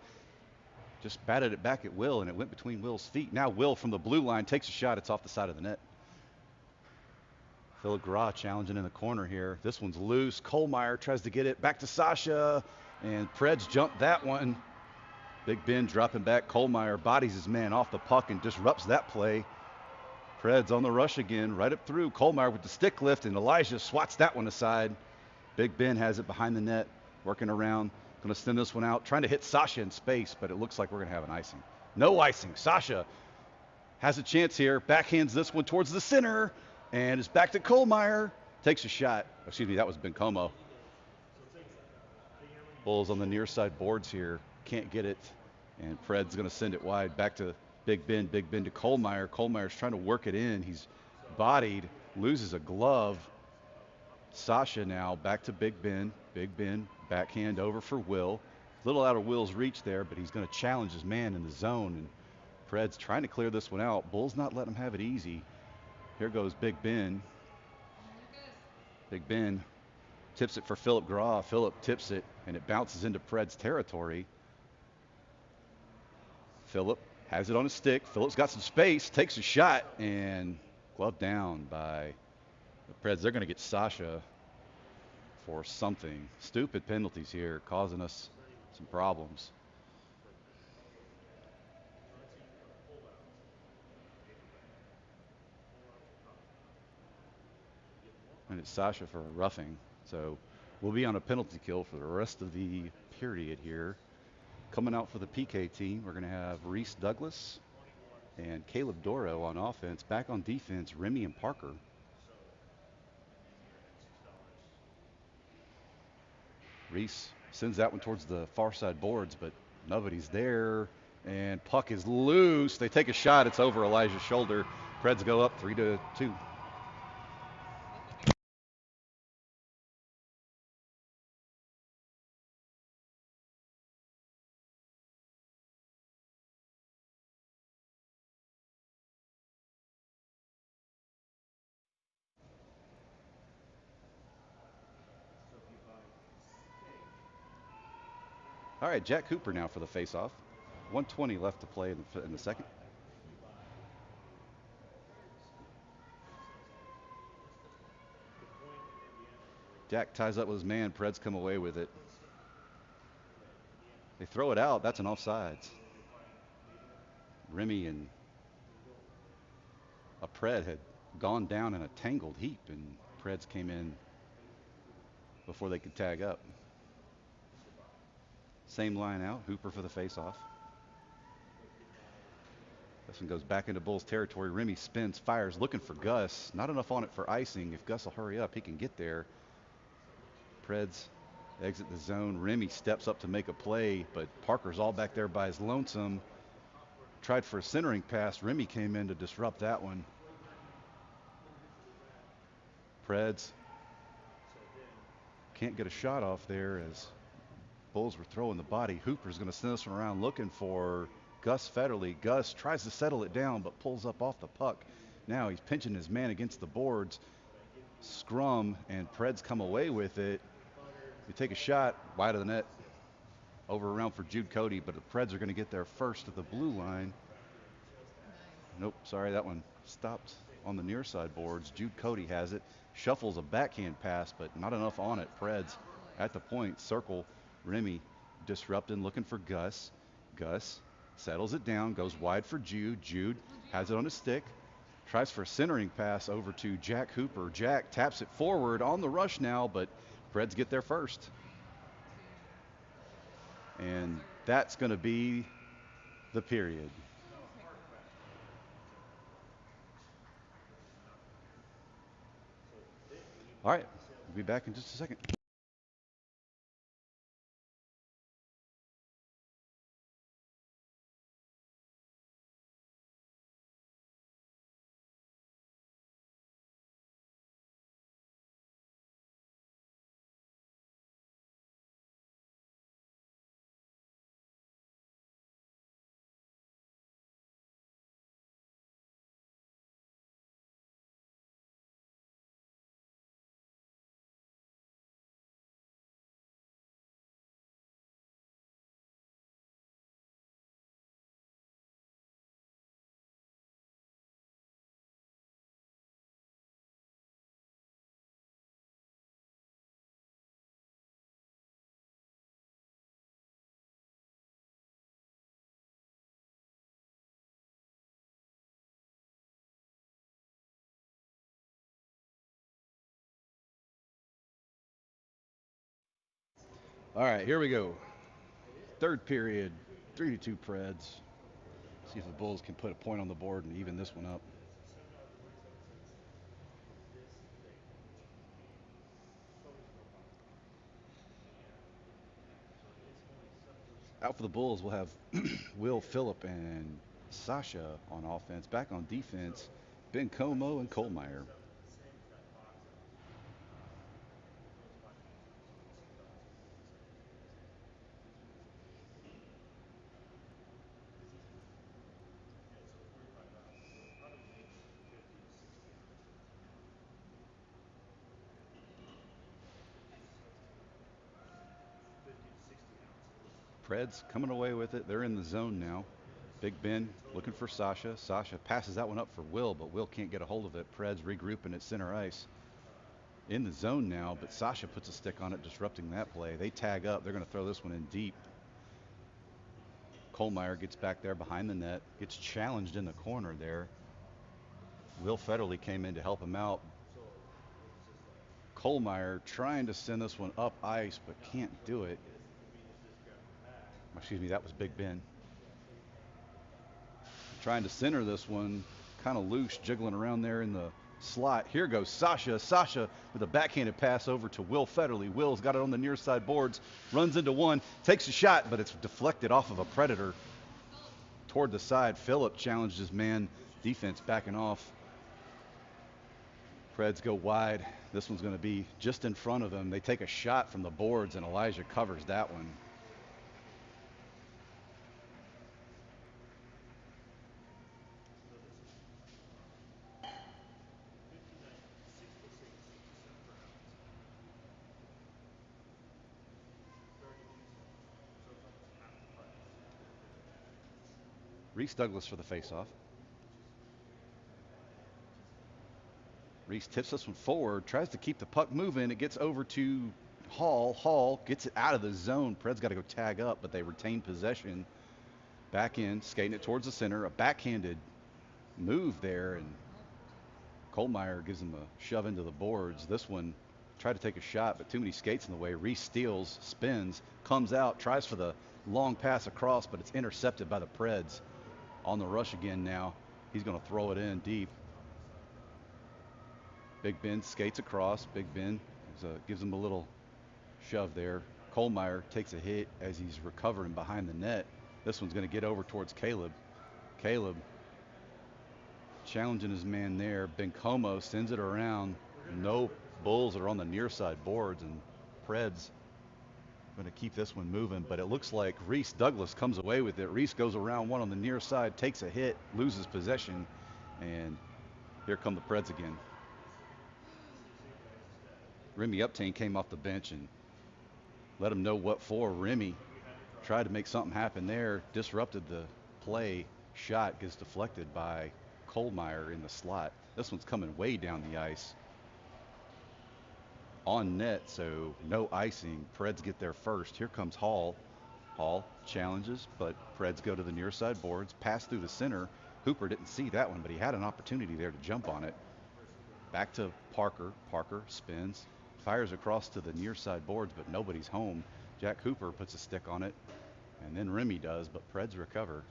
just batted it back at Will, and it went between Will's feet. Now Will from the blue line takes a shot. It's off the side of the net. Philip Gra challenging in the corner here. This one's loose. Kohlmeyer tries to get it back to Sasha, and Preds jump that one. Big Ben dropping back. Kohlmeyer bodies his man off the puck and disrupts that play. Preds on the rush again, right up through. Kohlmeyer with the stick lift, and Elijah swats that one aside. Big Ben has it behind the net, working around. Going to send this one out, trying to hit Sasha in space, but it looks like we're going to have an icing. No icing. Sasha has a chance here. Backhands this one towards the center, and it's back to Kohlmeyer. Takes a shot. Excuse me, that was Ben Como. Bulls on the near side boards here. Can't get it, and Preds going to send it wide. Back to Big Ben. Big Ben to Kohlmeyer. Kohlmeyer's trying to work it in. He's bodied, loses a glove. Sasha now back to Big Ben. Big Ben backhand over for Will. A little out of Will's reach there, but he's going to challenge his man in the zone. And Preds trying to clear this one out. Bulls not letting him have it easy. Here goes Big Ben. Big Ben tips it for Philip Gra. Philip tips it, and it bounces into Preds territory. Philip has it on his stick. Philip's got some space, takes a shot, and glove down by the Preds. They're going to get Sasha for something. Stupid penalties here, causing us some problems. And it's Sasha for a roughing. So we'll be on a penalty kill for the rest of the period here. Coming out for the PK team, we're going to have Reese Douglas and Caleb Doro on offense. Back on defense, Remy and Parker. Reese Sends that one towards the far side boards, but nobody's there. And puck is loose. They take a shot. It's over Elijah's shoulder. Preds go up 3-2. All right, Jack Cooper now for the faceoff. 1:20 left to play in the second. Jack ties up with his man. Preds come away with it. They throw it out. That's an offsides. Remy and a Pred had gone down in a tangled heap, and Preds came in before they could tag up. Same line out. Hooper for the faceoff. This one goes back into Bulls territory. Remy spins, fires, looking for Gus. Not enough on it for icing. If Gus will hurry up, he can get there. Preds exit the zone. Remy steps up to make a play, but Parker's all back there by his lonesome. Tried for a centering pass. Remy came in to disrupt that one. Preds can't get a shot off there as Bulls were throwing the body. Hooper's going to send this one around looking for Gus Federle. Gus tries to settle it down, but pulls up off the puck. Now he's pinching his man against the boards. Scrum, and Preds come away with it. You take a shot, wide of the net. Over around for Jude Cody, but the Preds are going to get there first at the blue line. Nope, sorry, that one stopped on the near side boards. Jude Cody has it. Shuffles a backhand pass, but not enough on it. Preds at the point, circle. Remy disrupting, looking for Gus. Gus settles it down, goes wide for Jude. Jude has it on his stick. Tries for a centering pass over to Jack Hooper. Jack taps it forward on the rush now, but Preds get there first. And that's going to be the period. All right, we'll be back in just a second. All right, here we go. Third period, 3-2 Preds. See if the Bulls can put a point on the board and even this one up. Out for the Bulls, we'll have Will Phillip and Sasha on offense. Back on defense, Ben Como and Kohlmeyer. Preds coming away with it. They're in the zone now. Big Ben looking for Sasha. Sasha passes that one up for Will, but Will can't get a hold of it. Preds regrouping at center ice. In the zone now, but Sasha puts a stick on it, disrupting that play. They tag up. They're going to throw this one in deep. Kohlmeyer gets back there behind the net, gets challenged in the corner there. Will Federle came in to help him out. Kohlmeyer trying to send this one up ice, but can't do it. Excuse me, that was Big Ben. Trying to center this one, kind of loose, jiggling around there in the slot. Here goes Sasha. Sasha with a backhanded pass over to Will Federley. Will's got it on the near side boards, runs into one, takes a shot, but it's deflected off of a Predator toward the side. Phillip challenged his man, defense backing off. Preds go wide. This one's going to be just in front of them. They take a shot from the boards, and Leauge covers that one. Reese Douglas for the faceoff. Reese tips this one forward, tries to keep the puck moving. It gets over to Hall. Hall gets it out of the zone. Pred's got to go tag up, but they retain possession. Back in, skating it towards the center. A backhanded move there, and Kohlmeyer gives him a shove into the boards. This one tried to take a shot, but too many skates in the way. Reese steals, spins, comes out, tries for the long pass across, but it's intercepted by the Preds. On the rush again now. He's going to throw it in deep. Big Ben skates across. Big Ben gives him a little shove there. Kohlmeyer takes a hit as he's recovering behind the net. This one's going to get over towards Caleb. Caleb challenging his man there. Bencomo sends it around. No Bulls are on the near side boards, and Preds going to keep this one moving, but it looks like Reese Douglas comes away with it. Reese goes around one on the near side, takes a hit, loses possession, and here come the Preds again. Remy Uptain came off the bench and let him know what for. Remy tried to make something happen there, disrupted the play. Shot gets deflected by Kohlmeyer in the slot. This one's coming way down the ice. On net, so no icing. Preds get there first. Here comes Hall. Hall challenges, but Preds go to the near side boards, pass through the center. Hooper didn't see that one, but he had an opportunity there to jump on it. Back to Parker. Parker spins, fires across to the near side boards, but nobody's home. Jack Hooper puts a stick on it, and then Remy does, but Preds recover.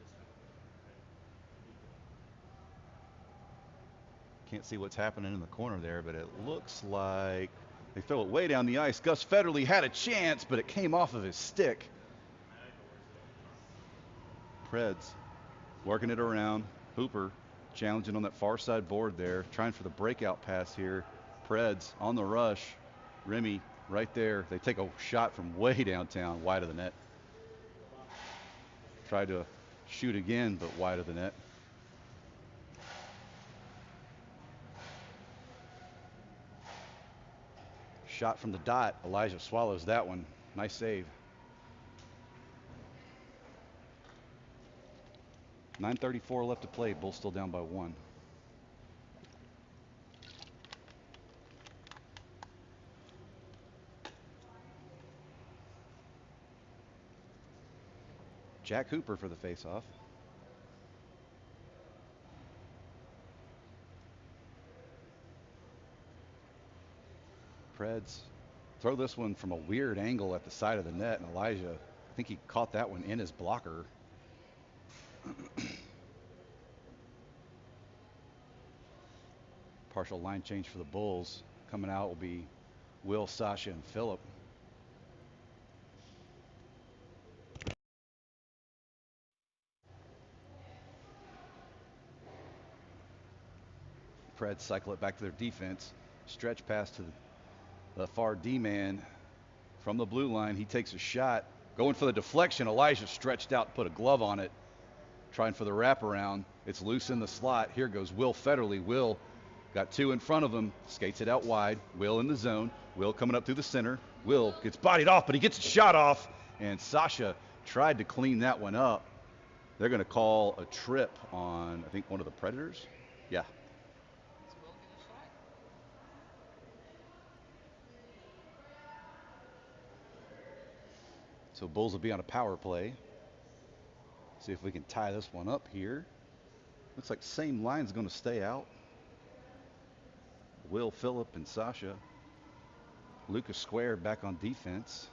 Can't see what's happening in the corner there, but it looks like they throw it way down the ice. Gus Federley had a chance, but it came off of his stick. Preds working it around. Hooper challenging on that far side board there, trying for the breakout pass here. Preds on the rush. Remy right there. They take a shot from way downtown, wide of the net. Tried to shoot again, but wide of the net. Shot from the dot. Elijah swallows that one. Nice save. 9:34 left to play. Bulls still down by 1. Jack Hooper for the faceoff. Preds throw this one from a weird angle at the side of the net, and Elijah, I think he caught that one in his blocker. Partial line change for the Bulls. Coming out will be Will, Sasha, and Phillip. Preds cycle it back to their defense. Stretch pass to the far D-man from the blue line. He takes a shot. Going for the deflection. Elijah stretched out, put a glove on it. Trying for the wraparound. It's loose in the slot. Here goes Will Federley. Will got 2 in front of him. Skates it out wide. Will in the zone. Will coming up through the center. Will gets bodied off, but he gets a shot off. And Sasha tried to clean that one up. They're going to call a trip on, I think, one of the Predators. Yeah. So Bulls will be on a power play. See if we can tie this one up here. Looks like same line's going to stay out. Will, Phillip, and Sasha. Lucas Square back on defense.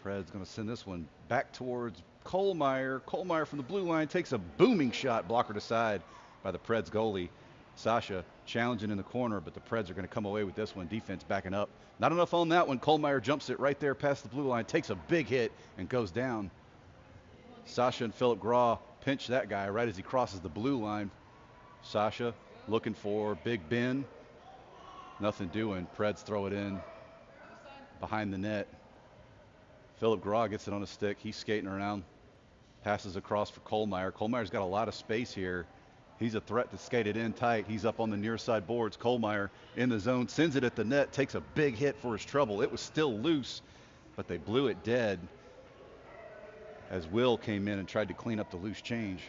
Pred's going to send this one back towards Kohlmeyer. Kohlmeyer from the blue line takes a booming shot, blockered aside by the Preds goalie. Sasha challenging in the corner, but the Preds are going to come away with this one. Defense backing up. Not enough on that one. Kohlmeyer jumps it right there past the blue line, takes a big hit, and goes down. Sasha and Philip Graw pinch that guy right as he crosses the blue line. Sasha looking for Big Ben. Nothing doing. Preds throw it in behind the net. Philip Graw gets it on a stick. He's skating around. Passes across for Kohlmeyer. Kohlmeyer's got a lot of space here. He's a threat to skate it in tight. He's up on the near side boards. Kohlmeyer in the zone, sends it at the net, takes a big hit for his trouble. It was still loose, but they blew it dead as Will came in and tried to clean up the loose change.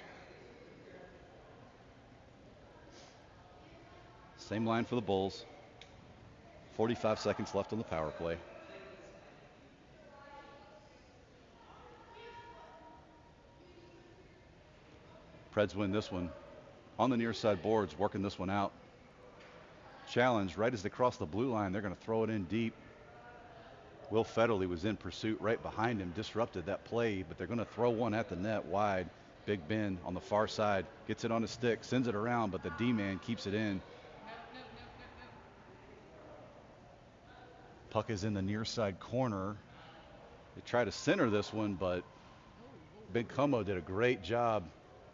Same line for the Bulls. 45 seconds left on the power play. Preds win this one. On the near side boards, working this one out. Challenge right as they cross the blue line. They're going to throw it in deep. Will Federley was in pursuit right behind him, disrupted that play, but they're going to throw one at the net wide. Big Ben on the far side gets it on his stick, sends it around, but the D-man keeps it in. Puck is in the near side corner. They try to center this one, but Big Como did a great job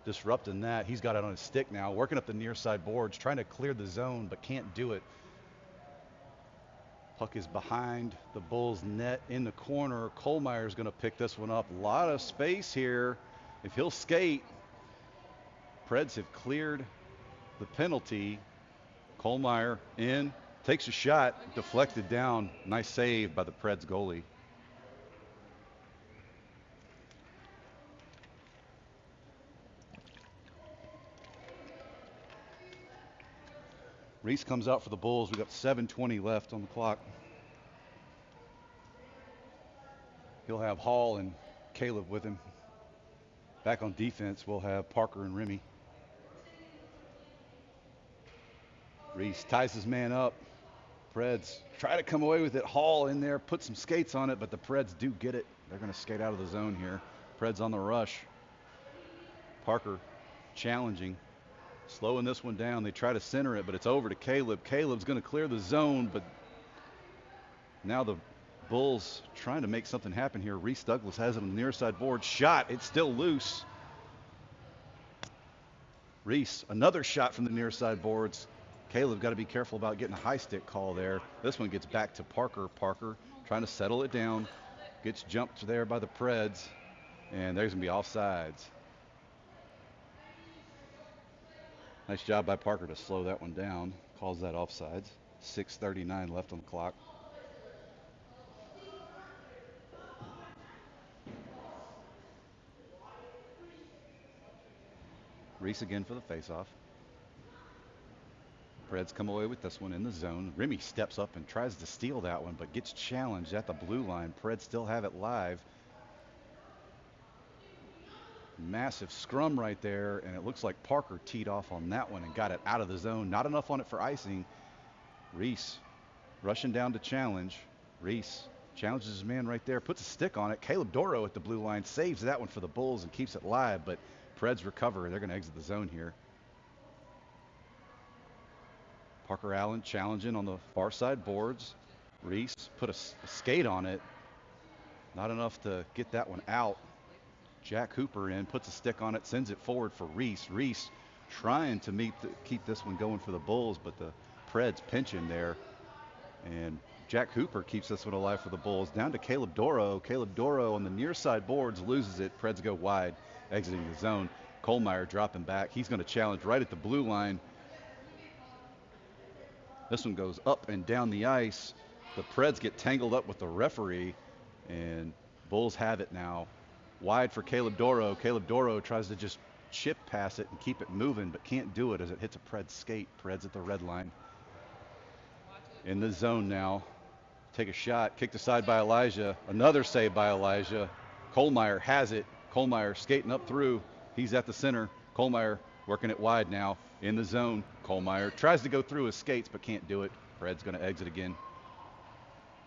disrupting that. He's got it on his stick now, working up the near side boards, trying to clear the zone, but can't do it. Puck is behind the Bulls net in the corner. Kohlmeyer's going to pick this one up. A lot of space here. If he'll skate, Preds have cleared the penalty. Kohlmeyer in, takes a shot, deflected down. Nice save by the Preds goalie. Reese comes out for the Bulls. We've got 7:20 left on the clock. He'll have Hall and Caleb with him. Back on defense, we'll have Parker and Remy. Reese ties his man up. Preds try to come away with it. Hall in there, put some skates on it, but the Preds do get it. They're going to skate out of the zone here. Preds on the rush. Parker challenging. Slowing this one down. They try to center it, but it's over to Caleb. Caleb's going to clear the zone, but now the Bulls trying to make something happen here. Reese Douglas has it on the near side board. Shot. It's still loose. Reese, another shot from the near side boards. Caleb got to be careful about getting a high stick call there. This one gets back to Parker. Parker trying to settle it down. Gets jumped there by the Preds, and there's going to be offsides. Nice job by Parker to slow that one down. Calls that offsides. 6:39 left on the clock. Reese again for the faceoff. Preds come away with this one in the zone. Remy steps up and tries to steal that one, but gets challenged at the blue line. Preds still have it live. Massive scrum right there, and it looks like Parker teed off on that one and got it out of the zone. Not enough on it for icing. Reese rushing down to challenge. Reese challenges his man right there, puts a stick on it. Caleb Doro at the blue line saves that one for the Bulls and keeps it live, but Preds recover. They're going to exit the zone here. Parker Allen challenging on the far side boards. Reese put a skate on it. Not enough to get that one out. Jack Hooper in, puts a stick on it, sends it forward for Reese. Reese trying to keep this one going for the Bulls, but the Preds pinching there. And Jack Hooper keeps this one alive for the Bulls. Down to Caleb Doro. Caleb Doro on the near side boards loses it. Preds go wide, exiting the zone. Kohlmeyer dropping back. He's going to challenge right at the blue line. This one goes up and down the ice. The Preds get tangled up with the referee, and Bulls have it now. Wide for Caleb Doro. Caleb Doro tries to just chip past it and keep it moving, but can't do it as it hits a Preds skate. Preds at the red line. In the zone now. Take a shot. Kicked aside by Elijah. Another save by Elijah. Kohlmeyer has it. Kohlmeyer skating up through. He's at the center. Kohlmeyer working it wide now. In the zone. Kohlmeyer tries to go through his skates, but can't do it. Preds going to exit again.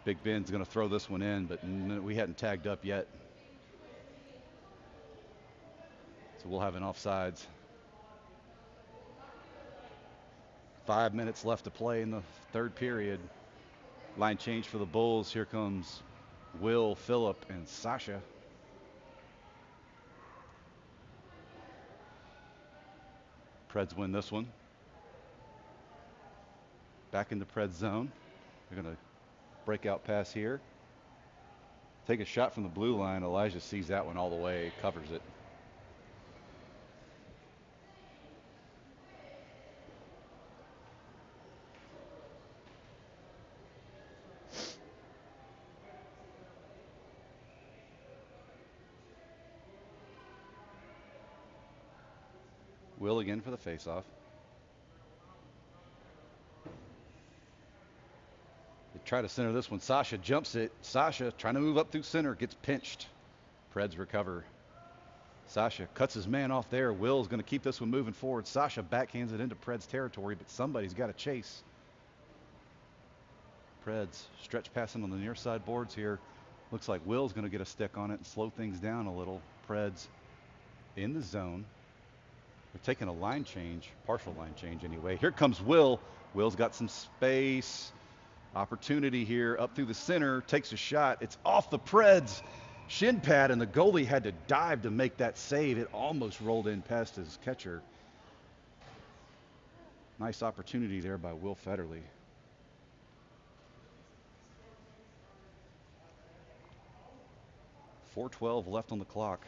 Big Ben's going to throw this one in, but we hadn't tagged up yet. So we'll have an offsides. 5 minutes left to play in the third period. Line change for the Bulls. Here comes Will, Phillip, and Sasha. Preds win this one. Back in the Preds zone. They're going to breakout pass here. Take a shot from the blue line. Leauge sees that one all the way, covers it. Will again for the faceoff. They try to center this one. Sasha jumps it. Sasha trying to move up through center, gets pinched. Preds recover. Sasha cuts his man off there. Will's going to keep this one moving forward. Sasha backhands it into Preds territory, but somebody's got to chase. Preds stretch passing on the near side boards here. Looks like Will's going to get a stick on it and slow things down a little. Preds in the zone. They're taking a line change, partial line change anyway. Here comes Will. Will's got some space. Opportunity here up through the center. Takes a shot. It's off the Preds shin pad, and the goalie had to dive to make that save. It almost rolled in past his catcher. Nice opportunity there by Will Federley. .412 left on the clock.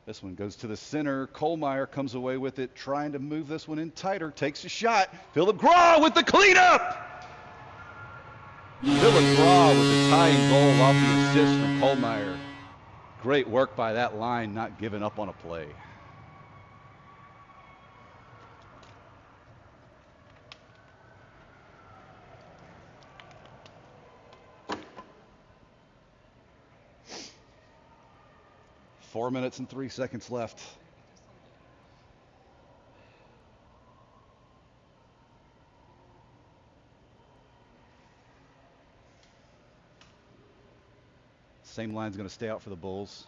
This one goes to the center. Kohlmeyer comes away with it, trying to move this one in tighter. Takes a shot. Phillip Graw with the cleanup! Phillip Graw with the tying goal off the assist from Kohlmeyer. Great work by that line, not giving up on a play. Four minutes and 3 seconds left. Same line's going to stay out for the Bulls.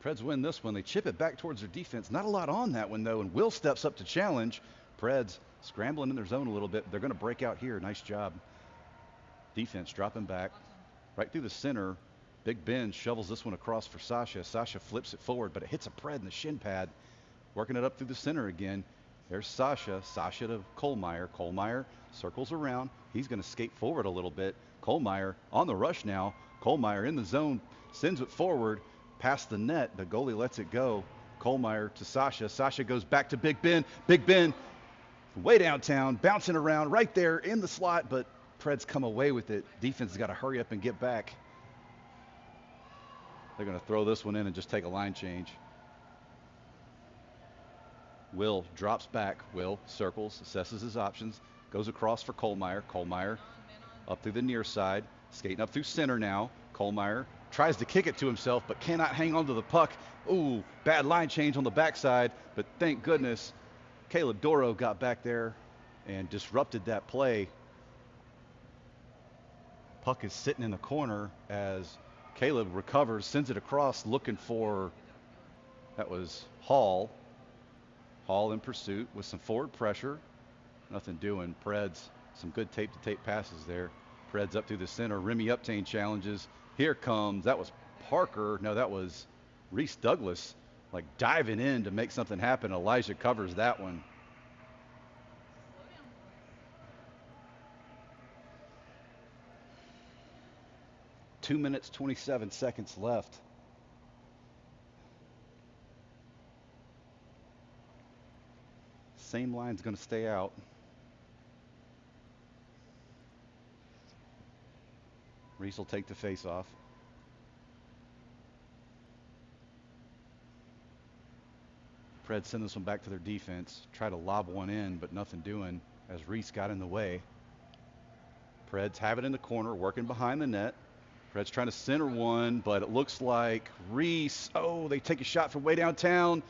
Preds win this one. They chip it back towards their defense. Not a lot on that one, though, and Will steps up to challenge. Preds scrambling in their zone a little bit. They're going to break out here. Nice job. Defense dropping back right through the center. Big Ben shovels this one across for Sasha. Sasha flips it forward, but it hits a Pred in the shin pad. Working it up through the center again. There's Sasha. Sasha to Kohlmeyer. Kohlmeyer circles around. He's going to skate forward a little bit. Kohlmeyer on the rush now. Kohlmeyer in the zone. Sends it forward. Past the net. The goalie lets it go. Kohlmeyer to Sasha. Sasha goes back to Big Ben. Big Ben way downtown, bouncing around right there in the slot, but Preds come away with it. Defense has got to hurry up and get back. They're going to throw this one in and just take a line change. Will drops back. Will circles, assesses his options, goes across for Kohlmeyer. Kohlmeyer up through the near side, skating up through center now. Kohlmeyer tries to kick it to himself, but cannot hang on to the puck. Ooh, bad line change on the backside, but thank goodness Caleb Doro got back there and disrupted that play. Puck is sitting in the corner as Caleb recovers, sends it across, looking for, that was Hall. Hall in pursuit with some forward pressure. Nothing doing. Preds, some good tape-to-tape passes there. Preds up through the center. Remy Uptain challenges. Here comes, that was Parker. No, that was Reese Douglas, like diving in to make something happen. Elijah covers that one. Two minutes, 27 seconds left. Same line's going to stay out. Reese will take the face off. Preds send this one back to their defense. Try to lob one in, but nothing doing as Reese got in the way. Preds have it in the corner, working behind the net. Preds trying to center one, but it looks like Reese. Oh, they take a shot from way downtown.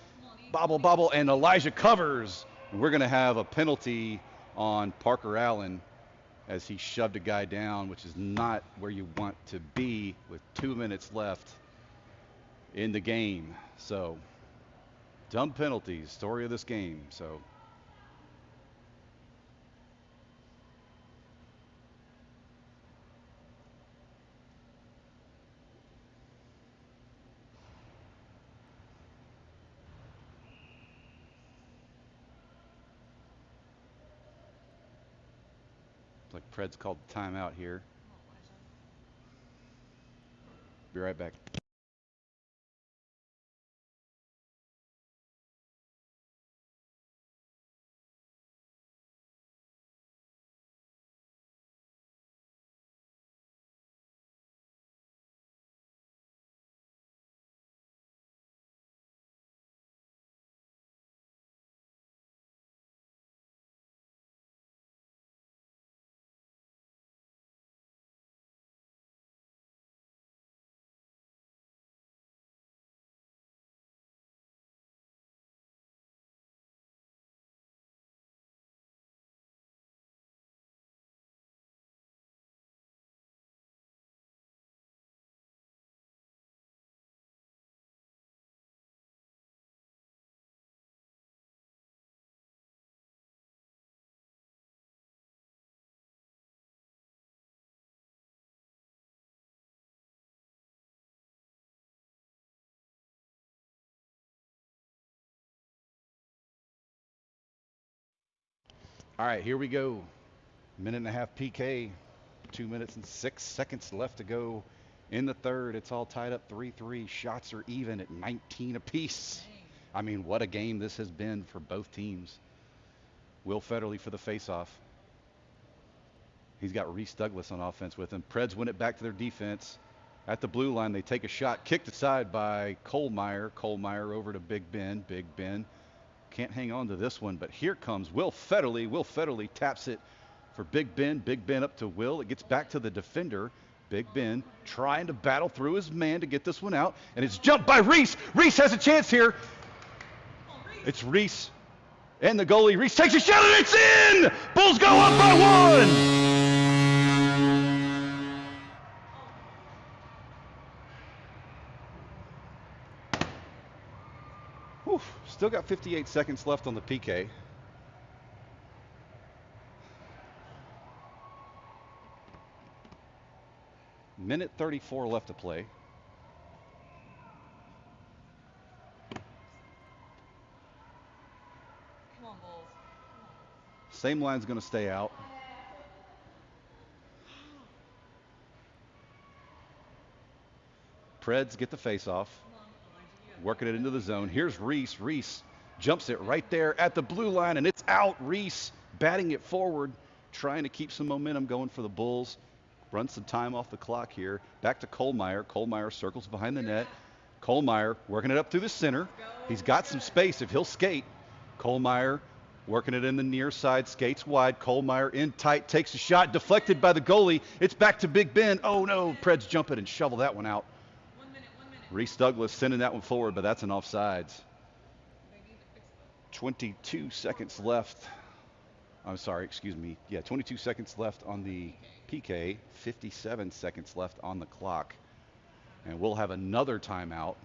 Bobble, bobble, and Elijah covers. And we're going to have a penalty on Parker Allen as he shoved a guy down, which is not where you want to be with 2 minutes left in the game. So, dumb penalties, story of this game. So, it's like Preds called the timeout here. Be right back. All right, here we go. Minute and a half PK. 2 minutes and 6 seconds left to go in the third. It's all tied up 3-3. Shots are even at 19 apiece. I mean, what a game this has been for both teams. Will Federley for the faceoff. He's got Reese Douglas on offense with him. Preds win it back to their defense. At the blue line, they take a shot, kicked aside by Kohlmeyer. Kohlmeyer over to Big Ben. Big Ben can't hang on to this one, but here comes Will Federley. Will Federley taps it for Big Ben. Big Ben up to Will. It gets back to the defender. Big Ben trying to battle through his man to get this one out, and it's jumped by Reese. Reese has a chance here. It's Reese and the goalie. Reese takes a shot, and it's in! Bulls go up by one! Whew. Still got 58 seconds left on the PK. Minute 34 left to play. Come on, Bulls. Same line's going to stay out. Preds get the face-off. Working it into the zone. Here's Reese. Reese jumps it right there at the blue line, and it's out. Reese batting it forward, trying to keep some momentum going for the Bulls. Run some time off the clock here. Back to Kohlmeyer. Kohlmeyer circles behind the net. Kohlmeyer working it up through the center. He's got some space if he'll skate. Kohlmeyer working it in the near side, skates wide. Kohlmeyer in tight, takes a shot, deflected by the goalie. It's back to Big Ben. Oh no, Preds jump it and shovel that one out. 1 minute. Reese Douglas sending that one forward, but that's an offsides. 22 seconds left. I'm sorry, excuse me. Yeah, 22 seconds left on the PK, 57 seconds left on the clock. And we'll have another timeout.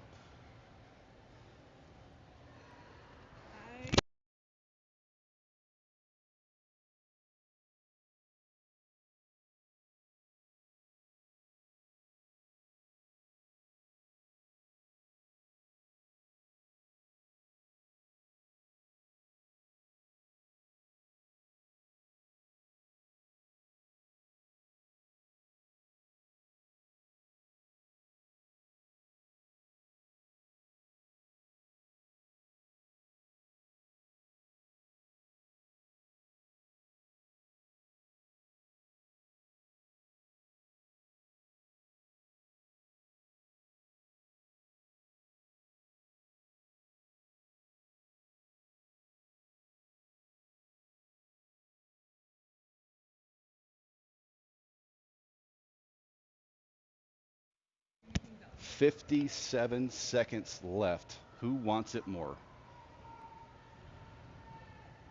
57 seconds left. Who wants it more?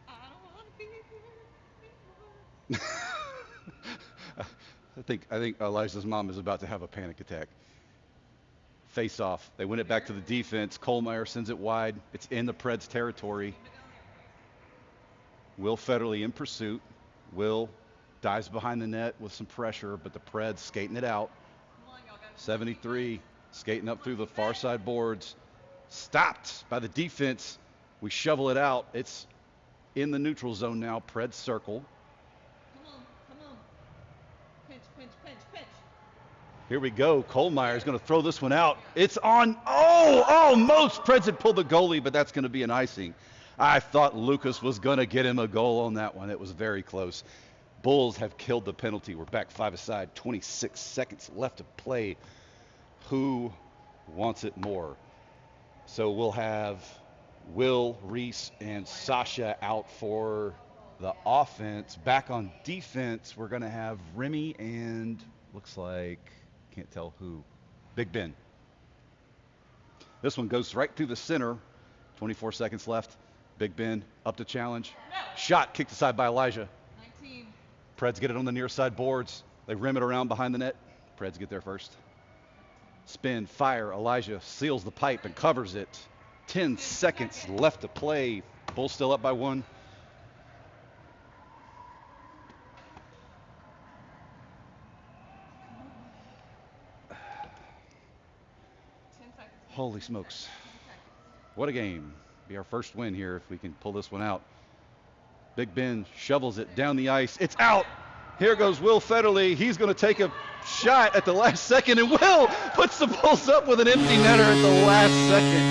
I don't want to be here I think Elijah's mom is about to have a panic attack. Face off. They win it back to the defense. Kohlmeyer sends it wide. It's in the Preds territory. Will Federley in pursuit. Will dives behind the net with some pressure, but the Preds skating it out. 73 skating up through the far side boards. Stopped by the defense. We shovel it out. It's in the neutral zone now. Preds circle. Come on. Pinch. Here we go. Kohlmeyer is going to throw this one out. It's on. Oh, almost. Preds had pulled the goalie, but that's going to be an icing. I thought Lucas was going to get him a goal on that one. It was very close. Bulls have killed the penalty. We're back 5-a-side. 26 seconds left to play. Who wants it more? So we'll have Will, Reese, and Sasha out for the offense. Back on defense, we're going to have Remy and looks like, can't tell who, Big Ben. This one goes right through the center. 24 seconds left. Big Ben up to challenge. Shot kicked aside by Elijah. 19. Preds get it on the near side boards. They rim it around behind the net. Preds get there first. Spin, fire. Elijah seals the pipe and covers it. 10 seconds left to play. Bulls still up by 1. Holy smokes. What a game. Be our first win here if we can pull this one out. Big Ben shovels it down the ice. It's out. Here goes Will Federley. He's going to take a shot at the last second, and Will puts the Bulls up with an empty netter at the last second.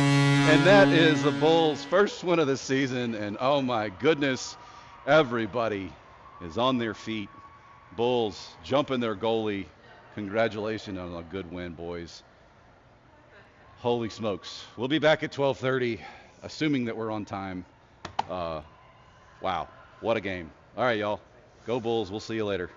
And that is the Bulls' first win of the season. And oh my goodness, everybody is on their feet. Bulls jumping their goalie. Congratulations on a good win, boys. Holy smokes. We'll be back at 12:30, assuming that we're on time. Wow, what a game. All right, y'all. Go Bulls. We'll see you later.